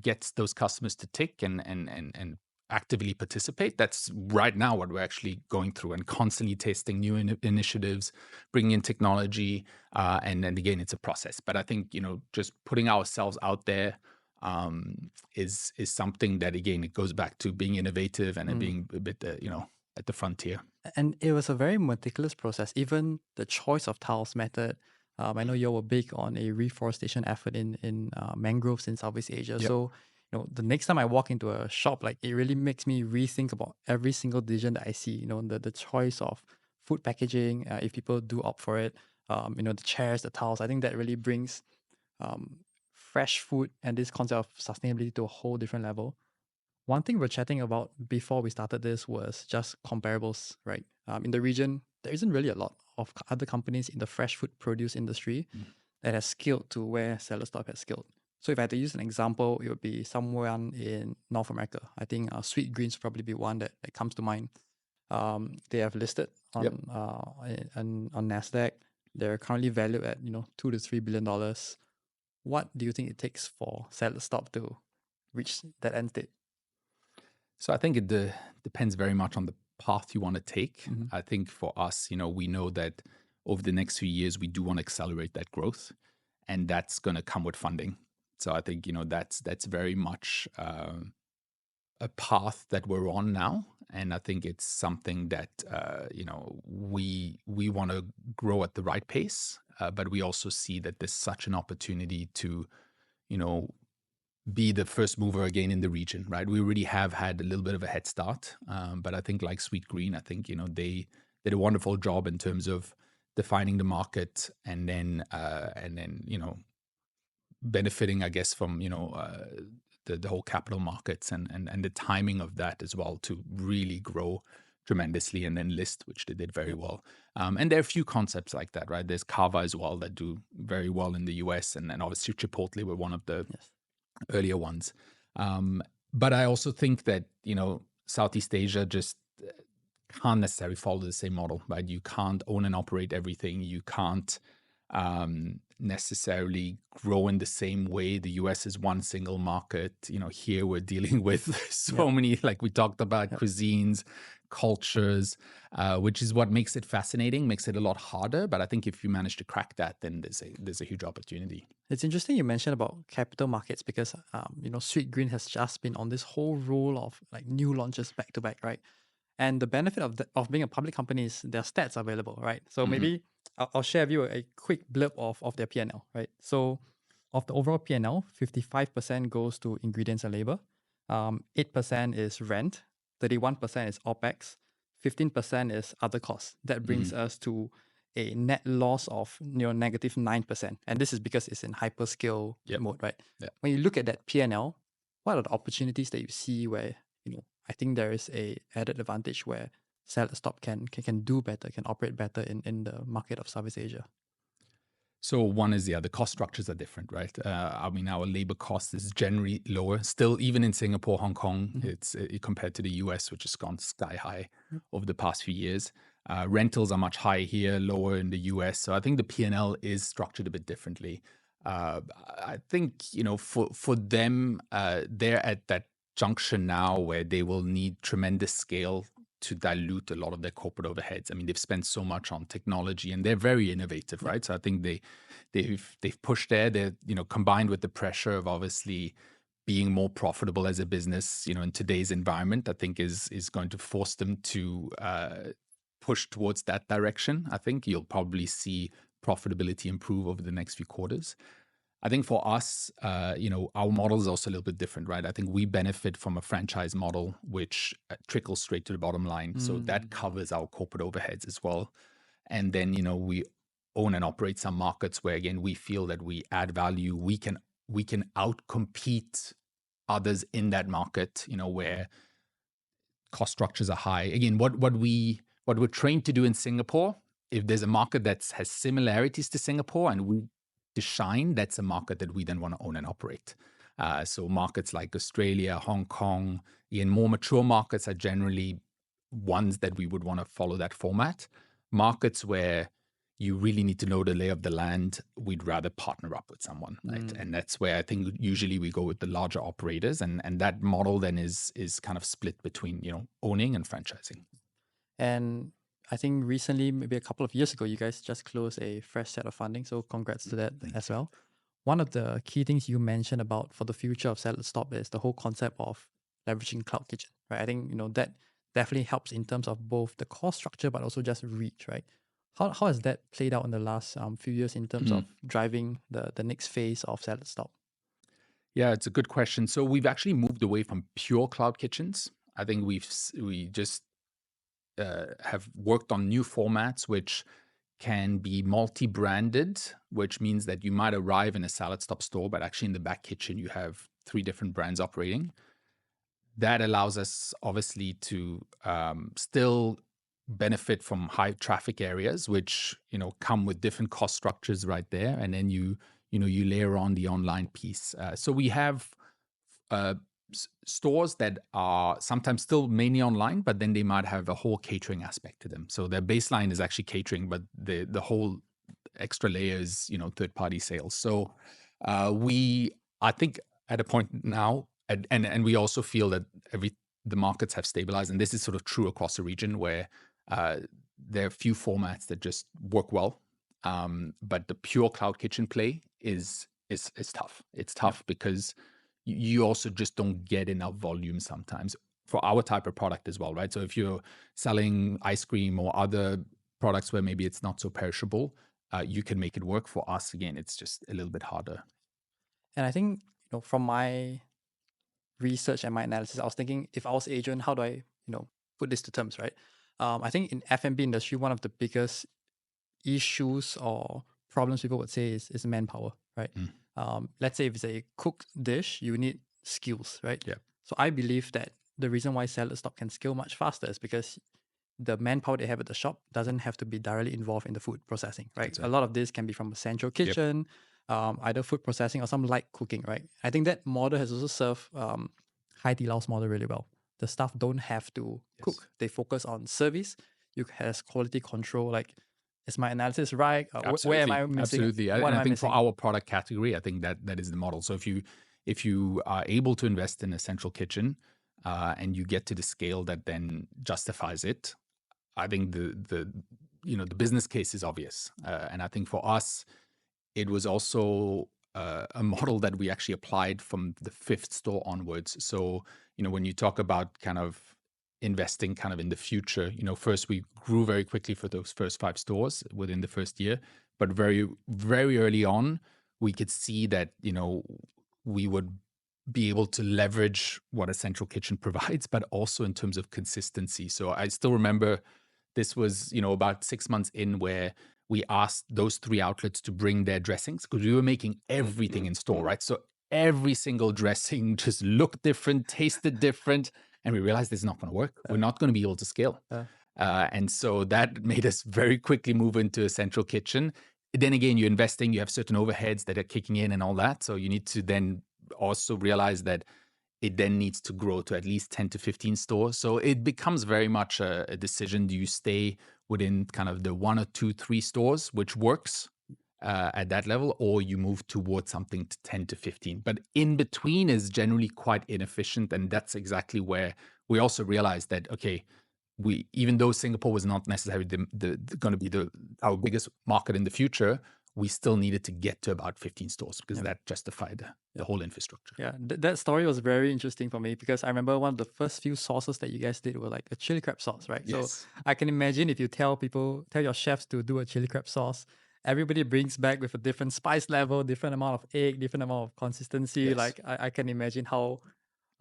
gets those customers to tick and actively participate. That's right now what we're actually going through, and constantly testing new initiatives, bringing in technology, and then again, it's a process. But I think just putting ourselves out there is something that, again, it goes back to being innovative and being a bit at the frontier. And it was a very meticulous process. Even the choice of tiles method. I know you were big on a reforestation effort in mangroves in Southeast Asia. Yep. So, the next time I walk into a shop, like, it really makes me rethink about every single decision that I see. The choice of food packaging, if people do opt for it, the chairs, the tiles. I think that really brings fresh food and this concept of sustainability to a whole different level. One thing we're chatting about before we started this was just comparables, right? In the region, there isn't really a lot of other companies in the fresh food produce industry that has scaled to where SaladStop has scaled. So if I had to use an example, it would be someone in North America. I think Sweet Greens would probably be one that comes to mind. They have listed on on NASDAQ. They're currently valued at $2 to $3 billion. What do you think it takes for SaladStop to reach that end state? So I think it depends very much on the path you want to take. I think for us, we know that over the next few years, we do want to accelerate that growth, and that's going to come with funding. So I think, that's very much a path that we're on now. And I think it's something that, we want to grow at the right pace, but we also see that there's such an opportunity to, be the first mover again in the region, right? We already have had a little bit of a head start, but I think like Sweet Green, I think, they did a wonderful job in terms of defining the market and then benefiting, I guess, from, the whole capital markets and the timing of that as well to really grow tremendously and then list, which they did very well. And there are a few concepts like that, right? There's Kava as well that do very well in the US, and obviously Chipotle were one of the earlier ones. But I also think that, Southeast Asia just can't necessarily follow the same model, right? You can't own and operate everything. You can't necessarily grow in the same way. The US is one single market. Here we're dealing with so many, like we talked about, cuisines, cultures, which is what makes it fascinating, makes it a lot harder. But I think if you manage to crack that, then there's a huge opportunity. It's interesting you mentioned about capital markets because, Sweet Green has just been on this whole roll of like new launches back to back, right? And the benefit of being a public company is their stats are available, right? So maybe I'll share with you a quick blurb of their P&L, right? So of the overall P&L, 55% goes to ingredients and labor, 8% is rent, 31% is OPEX, 15% is other costs. That brings us to a net loss of negative 9%. And this is because it's in hyperscale mode, right? Yep. When you look at that P&L, what are the opportunities that you see where, I think there is a added advantage where SaladStop can do better, can operate better in the market of Southeast Asia? So one is, the cost structures are different, right? I mean, our labor cost is generally lower. Still, even in Singapore, Hong Kong, it's compared to the US, which has gone sky high over the past few years. Rentals are much higher here, lower in the US. So I think the P&L is structured a bit differently. I think, for them, they're at that junction now where they will need tremendous scale to dilute a lot of their corporate overheads. I mean, they've spent so much on technology and they're very innovative, right? So I think they've pushed there. They're, combined with the pressure of obviously being more profitable as a business, in today's environment, I think is going to force them to push towards that direction. I think you'll probably see profitability improve over the next few quarters. I think for us, our model is also a little bit different, right? I think we benefit from a franchise model, which trickles straight to the bottom line. So that covers our corporate overheads as well. And then, we own and operate some markets where, again, we feel that we add value. We can outcompete others in that market, where cost structures are high. Again, what we're trained to do in Singapore, if there's a market that has similarities to Singapore and we to shine, that's a market that we then want to own and operate. So markets like Australia, Hong Kong, in more mature markets are generally ones that we would want to follow that format. Markets where you really need to know the lay of the land, we'd rather partner up with someone, right? And that's where I think usually we go with the larger operators, and that model then is kind of split between owning and franchising. And I think recently, maybe a couple of years ago, you guys just closed a fresh set of funding. So congrats to that as well. One of the key things you mentioned about for the future of SaladStop is the whole concept of leveraging cloud kitchen, right? I think that definitely helps in terms of both the cost structure, but also just reach, right? How has that played out in the last few years in terms of driving the next phase of SaladStop? Yeah, it's a good question. So we've actually moved away from pure cloud kitchens. I think we just have worked on new formats which can be multi-branded, which means that you might arrive in a SaladStop store, but actually in the back kitchen you have 3 different brands operating. That allows us obviously to still benefit from high traffic areas, which come with different cost structures right there, and then you layer on the online piece. So we have stores that are sometimes still mainly online, but then they might have a whole catering aspect to them. So their baseline is actually catering, but the whole extra layer is third-party sales. So I think at a point now, and we also feel that the markets have stabilized, and this is sort of true across the region where there are a few formats that just work well, but the pure cloud kitchen play is tough. It's tough because you also just don't get enough volume sometimes for our type of product as well, right? So if you're selling ice cream or other products where maybe it's not so perishable, you can make it work. For us, again, it's just a little bit harder. And I think, from my research and my analysis, I was thinking, if I was Adrian, how do I, put this to terms, right? I think in F&B industry, one of the biggest issues or problems people would say is manpower, right? Let's say if it's a cooked dish, you need skills, right? Yeah. So I believe that the reason why SaladStop can scale much faster is because the manpower they have at the shop doesn't have to be directly involved in the food processing, right? A lot of this can be from a central kitchen, either food processing or some light cooking, right? I think that model has also served Hai Di Lao's model really well. The staff don't have to cook. They focus on service. You have quality control. Like, is my analysis right? Where am I missing? Absolutely. What and I think missing? for our product category, I think that is the model. So if you are able to invest in a central kitchen and you get to the scale that then justifies it, I think the business case is obvious. And I think for us, it was also a model that we actually applied from the 5th store onwards. So when you talk about kind of investing kind of in the future, first we grew very quickly for those first 5 stores within the first year, but very, very early on, we could see that, we would be able to leverage what a central kitchen provides, but also in terms of consistency. So I still remember this was, about 6 months in where we asked those 3 outlets to bring their dressings because we were making everything in store, right? So every single dressing just looked different, tasted different. And we realized this is not going to work. We're not going to be able to scale. And so that made us very quickly move into a central kitchen. Then again, you're investing, you have certain overheads that are kicking in and all that. So you need to then also realize that it then needs to grow to at least 10 to 15 stores. So it becomes very much a decision. Do you stay within kind of the 1 or 2, 3 stores, which works at that level, or you move towards something to 10 to 15. But in between is generally quite inefficient. And that's exactly where we also realized that, okay, even though Singapore was not necessarily going to be our biggest market in the future, we still needed to get to about 15 stores because that justified the whole infrastructure. Yeah, that story was very interesting for me because I remember one of the first few sauces that you guys did were like a chili crab sauce, right? So Yes. I can imagine if you tell your chefs to do a chili crab sauce, everybody brings back with a different spice level, different amount of egg, different amount of consistency. Yes. Like I can imagine how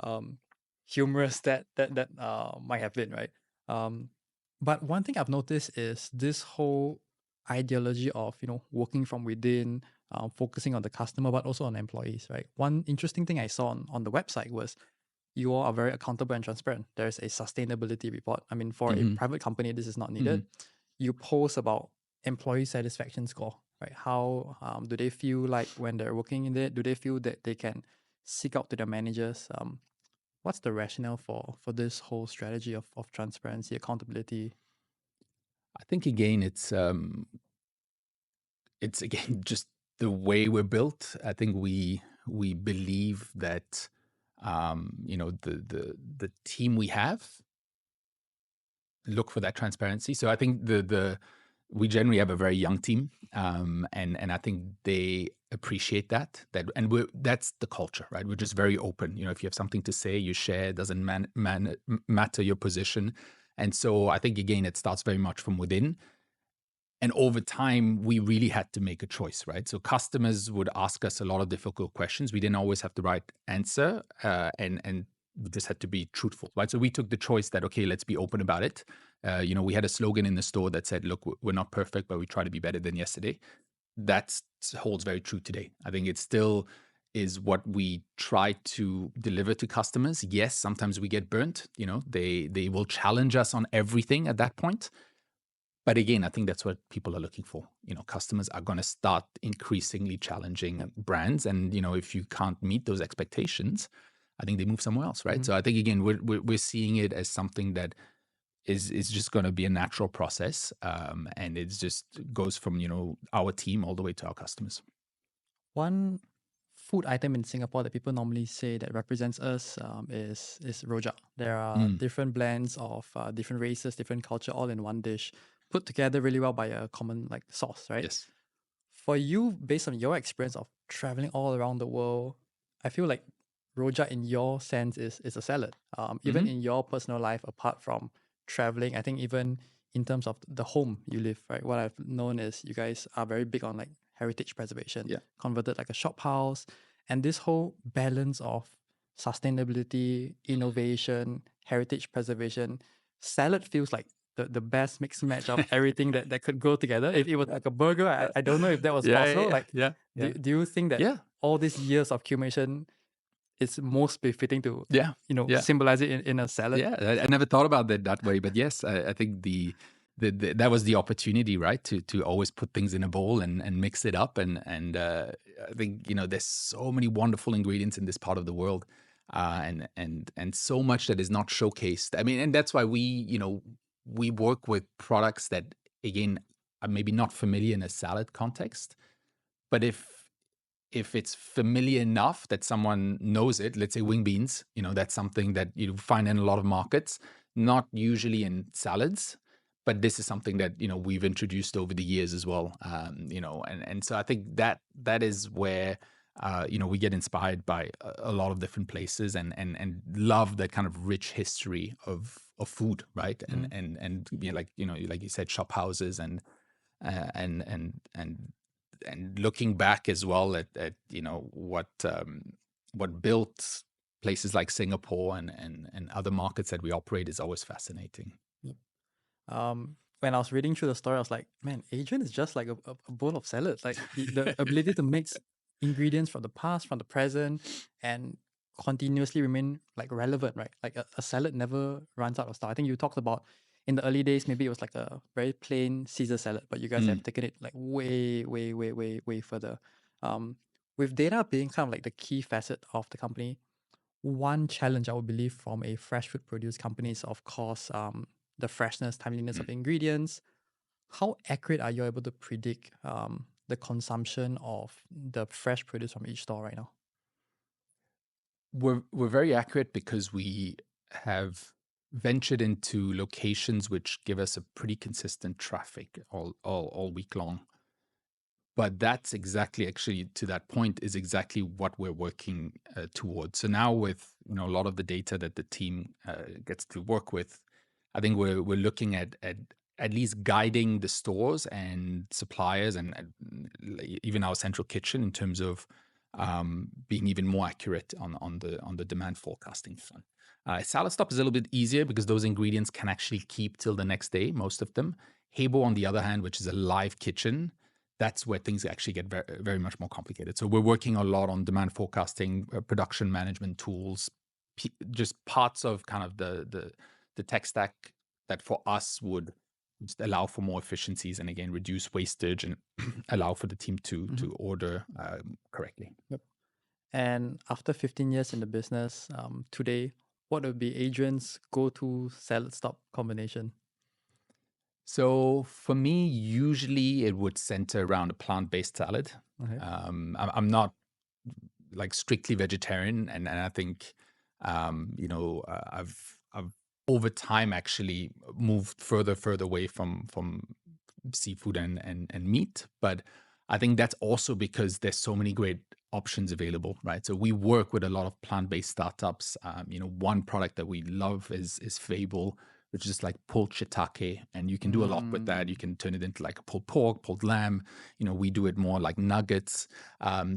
um, humorous that might have been, right? Um, but one thing I've noticed is this whole ideology of working from within, focusing on the customer, but also on employees, right? One interesting thing I saw on the website was you all are very accountable and transparent. There's a sustainability report. I mean, for a Hmm. private company, this is not Hmm. needed. You post about employee satisfaction score, right? How do they feel like when they're working in there? Do they feel that they can seek out to their managers? What's the rationale for this whole strategy of transparency, accountability? I think again, it's again just the way we're built. I think we believe that the team we have look for that transparency. So I think the we generally have a very young team, and I think they appreciate and that's the culture, right? We're just very open. If you have something to say, you share. It doesn't matter your position, and so I think again it starts very much from within. And over time, we really had to make a choice, right? So customers would ask us a lot of difficult questions. We didn't always have the right answer, and we just had to be truthful, right? So we took the choice that, okay, let's be open about it. We had a slogan in the store that said, "Look, we're not perfect, but we try to be better than yesterday." That holds very true today. I think it still is what we try to deliver to customers. Yes, sometimes we get burnt. They will challenge us on everything at that point, but again, I think that's what people are looking for. Customers are going to start increasingly challenging brands, and if you can't meet those expectations, I think they move somewhere else, right? Mhm. So I think again, we're seeing it as something that is just going to be a natural process, and it just goes from our team all the way to our customers. One food item in Singapore that people normally say that represents us is rojak. There are Mm, different blends of different races, different culture, all in one dish, put together really well by a common like sauce, right? yes. For you, based on your experience of traveling all around the world, I feel like rojak in your sense is a salad. Even Hmm. in your personal life, apart from traveling, I think even in terms of the home you live, right? What I've known is you guys are very big on like heritage preservation, Yeah. converted like a shop house, and this whole balance of sustainability, innovation, heritage preservation. Salad feels like the best mixed match of everything that could go together. If it was like a burger, I don't know if that was Yeah. possible. Yeah. Like, Yeah. Yeah. do you think that Yeah. all these years of accumulation is most befitting to, Yeah. Yeah. symbolize it in a salad? Yeah, I never thought about it that way, but yes, I think that was the opportunity, right? To always put things in a bowl and mix it up, and I think there's so many wonderful ingredients in this part of the world, and so much that is not showcased. I mean, and that's why we work with products that again are maybe not familiar in a salad context, but if it's familiar enough that someone knows it, let's say wing beans, that's something that you find in a lot of markets, not usually in salads, but this is something that we've introduced over the years as well. And so I think that is where we get inspired by a lot of different places and love that kind of rich history of food, right? And Mm. and like you said, shop houses uh, and and and and looking back as well at what built places like Singapore and other markets that we operate is always fascinating. Yep. When I was reading through the story, I was like, man, Adrian is just like a bowl of salad. Like the ability to mix ingredients from the past, from the present, and continuously remain like relevant, right? Like a salad never runs out of style. I think you talked about in the early days, maybe it was like a very plain Caesar salad, but you guys Mm. have taken it like way, way, way, way, way further. Um, with data being kind of like the key facet of the company, one challenge I would believe from a fresh food produce company is, of course, the freshness, timeliness Mm. of ingredients. How accurate are you able to predict the consumption of the fresh produce from each store right now? We're very accurate because we have ventured into locations which give us a pretty consistent traffic all week long. But that's exactly, actually, to that point, is exactly what we're working towards. So now, with a lot of the data that the team gets to work with, I think we're looking at least guiding the stores and suppliers and even our central kitchen in terms of being even more accurate on the demand forecasting front. SaladStop is a little bit easier because those ingredients can actually keep till the next day, most of them. Hebo, on the other hand, which is a live kitchen, that's where things actually get very, very much more complicated. So we're working a lot on demand forecasting, production management tools, just parts of kind of the tech stack that for us would just allow for more efficiencies and, again, reduce wastage and allow for the team to order correctly. Yep. And after 15 years in the business, today, what would be Adrian's go-to SaladStop combination? So for me, usually it would center around a plant-based salad. Okay. I'm not like strictly vegetarian, and I think I've over time actually moved further away from seafood and meat. But I think that's also because there's so many great options available, right? So we work with a lot of plant-based startups. One product that we love is Fable, which is like pulled shiitake, and you can do a lot with that. You can turn it into like a pulled pork, pulled lamb. We do it more like nuggets.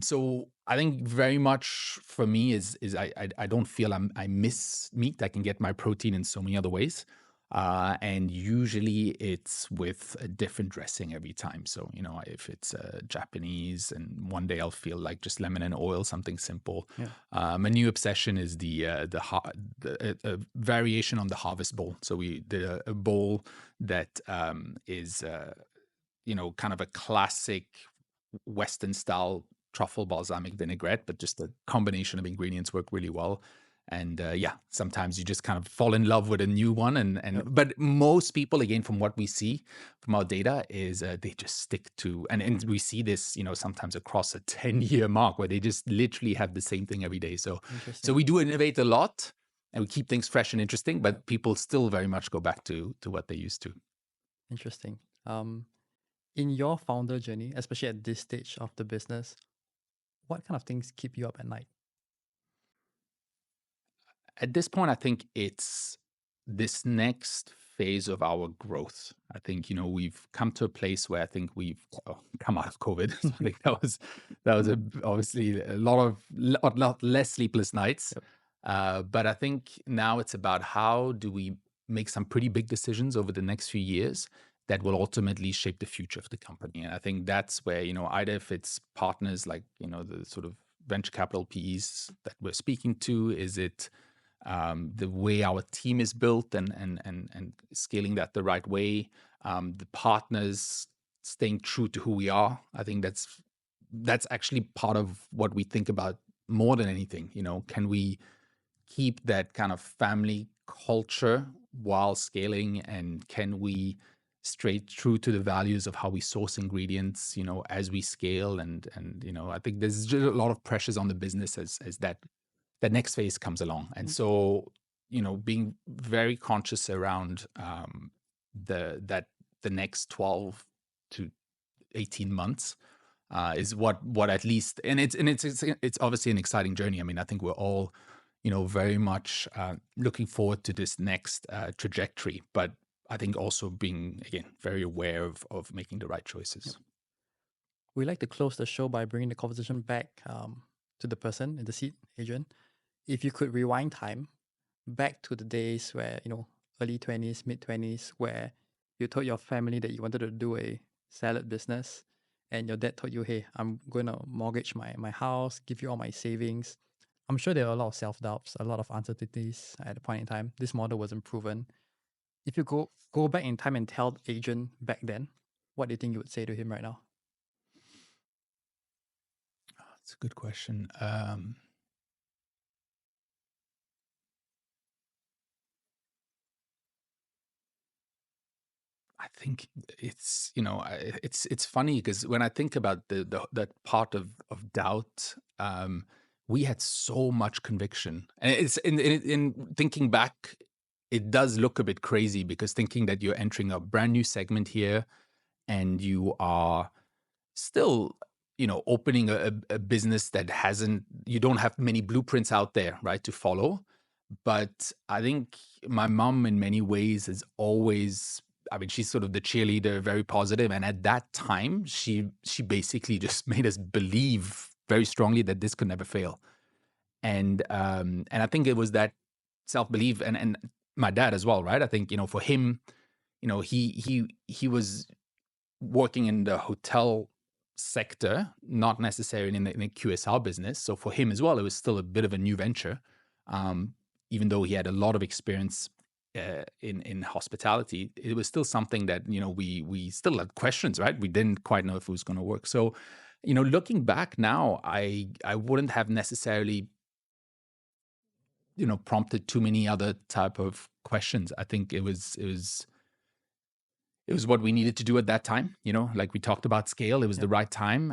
So I think very much for me is I don't feel I miss meat. I can get my protein in so many other ways. And usually it's with a different dressing every time. So, if it's Japanese, and one day I'll feel like just lemon and oil, something simple. Yeah. My new obsession is the variation on the harvest bowl. So we did a bowl that is kind of a classic Western style truffle balsamic vinaigrette, but just a combination of ingredients work really well. And sometimes you just kind of fall in love with a new one. But most people, again, from what we see from our data, is they just stick to, and we see this, sometimes across a 10-year mark where they just literally have the same thing every day. So we do innovate a lot and we keep things fresh and interesting, but people still very much go back to what they used to. Interesting. In your founder journey, especially at this stage of the business, what kind of things keep you up at night? At this point, I think it's this next phase of our growth. I think we've come to a place where I think we've come out of COVID. So I think that was obviously a lot less sleepless nights. But I think now it's about how do we make some pretty big decisions over the next few years that will ultimately shape the future of the company. And I think that's where either if it's partners like the sort of venture capital PEs that we're speaking to, is it the way our team is built and scaling that the right way, the partners staying true to who we are. I think that's actually part of what we think about more than anything. Can we keep that kind of family culture while scaling, and can we stay true to the values of how we source ingredients, as we scale? And I think there's just a lot of pressures on the business as that next phase comes along. And so, being very conscious around the next 12 to 18 months is what at least, and it's obviously an exciting journey. I mean, I think we're all, very much looking forward to this next trajectory, but I think also being, again, very aware of making the right choices. Yep. We like to close the show by bringing the conversation back to the person in the seat, Adrian. If you could rewind time back to the days where, early 20s, mid 20s, where you told your family that you wanted to do a salad business, and your dad told you, hey, I'm going to mortgage my house, give you all my savings. I'm sure there were a lot of self-doubts, a lot of uncertainties at the point in time. This model wasn't proven. If you go back in time and tell Adrian back then, what do you think you would say to him right now? That's a good question. I think it's funny because when I think about that part of doubt, we had so much conviction, and it's in thinking back, it does look a bit crazy because thinking that you're entering a brand new segment here, and you are still, opening a business that you don't have many blueprints out there, right, to follow. But I think my mom, in many ways, is always. I mean, she's sort of the cheerleader, very positive, and at that time, she basically just made us believe very strongly that this could never fail. And I think it was that self belief, and my dad as well, right? I think for him, he was working in the hotel sector, not necessarily in the QSR business. So for him as well, it was still a bit of a new venture, even though he had a lot of experience in hospitality. It was still something that we still had questions, right? We didn't quite know if it was going to work. So, looking back now, I wouldn't have necessarily prompted too many other type of questions. I think it was what we needed to do at that time. Like we talked about scale, it was the right time.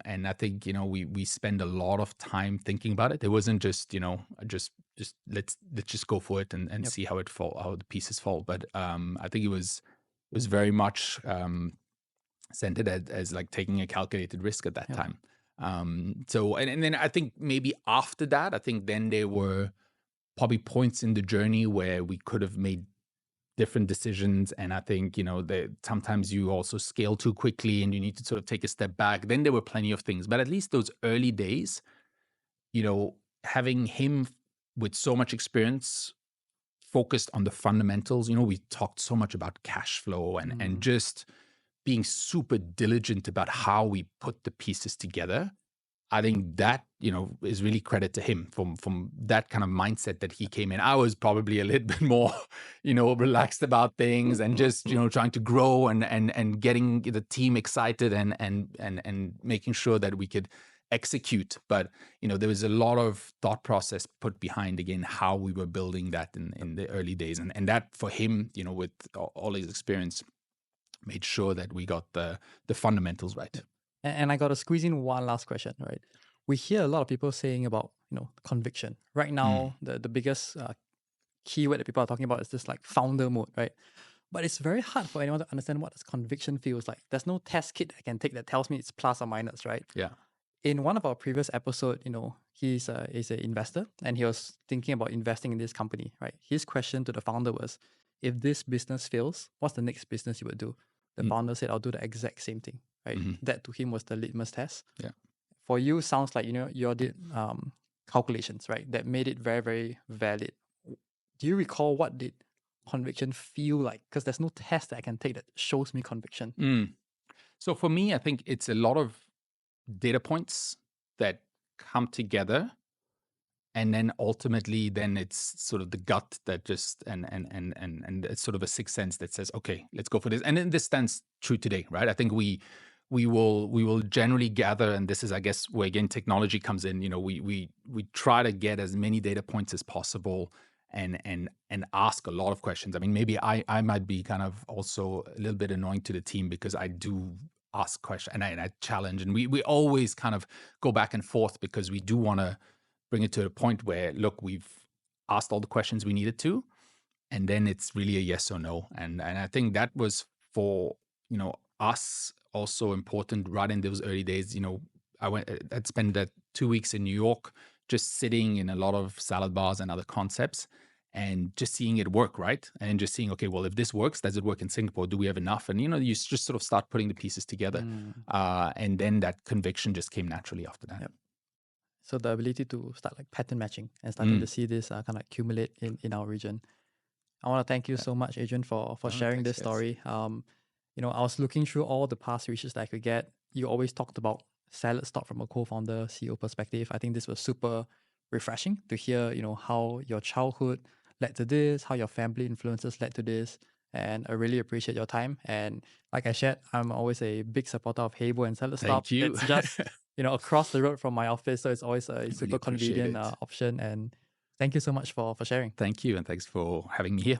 And I think, we spend a lot of time thinking about it. It wasn't just, just let's just go for it and see how the pieces fall. But I think it was very much centered as like taking a calculated risk at that time. So, and then I think maybe after that, I think then there were probably points in the journey where we could have made different decisions. And I think, sometimes you also scale too quickly and you need to sort of take a step back. Then there were plenty of things, but at least those early days, having him with so much experience focused on the fundamentals, we talked so much about cash flow and just being super diligent about how we put the pieces together. I think that, is really credit to him from that kind of mindset that he came in. I was probably a little bit more, relaxed about things and just, trying to grow and getting the team excited and making sure that we could execute. But, there was a lot of thought process put behind, again, how we were building that in the early days. And that for him, with all his experience, made sure that we got the fundamentals right. And I got to squeeze in one last question, right? We hear a lot of people saying about, conviction. Right now, the biggest keyword that people are talking about is this like founder mode, right? But it's very hard for anyone to understand what this conviction feels like. There's no test kit I can take that tells me it's plus or minus, right? Yeah. In one of our previous episodes, he's an investor and he was thinking about investing in this company, right? His question to the founder was, if this business fails, what's the next business you would do? The founder said, I'll do the exact same thing, right? That to him was the litmus test. Yeah. For you, sounds like, you did calculations, right? That made it very, very valid. Do you recall what did conviction feel like? Because there's no test that I can take that shows me conviction. So for me, I think it's a lot of data points that come together. And then ultimately, then it's sort of the gut that just and it's sort of a sixth sense that says, okay, let's go for this. And then this stands true today, right? I think we will generally gather, and this is, I guess, where again technology comes in. We try to get as many data points as possible and ask a lot of questions. I mean, maybe I might be kind of also a little bit annoying to the team because I do ask questions and I challenge, and we always kind of go back and forth because we do want to bring it to a point where, look, we've asked all the questions we needed to, and then it's really a yes or no. And I think that was for, us also important right in those early days. I'd spent that 2 weeks in New York, just sitting in a lot of salad bars and other concepts and just seeing it work, right? And just seeing, okay, well, if this works, does it work in Singapore? Do we have enough? And, you just sort of start putting the pieces together. And then that conviction just came naturally after that. Yep. So the ability to start like pattern matching and starting to see this kind of accumulate in our region. I want to thank you so much, Adrian, for sharing this story. I was looking through all the past research that I could get. You always talked about SaladStop from a co-founder, CEO perspective. I think this was super refreshing to hear, how your childhood led to this, how your family influences led to this. And I really appreciate your time. And like I shared, I'm always a big supporter of Heybo and SaladStop. Thank you. It's just across the road from my office, so it's always a super convenient option. And thank you so much for sharing. Thank you, and thanks for having me here.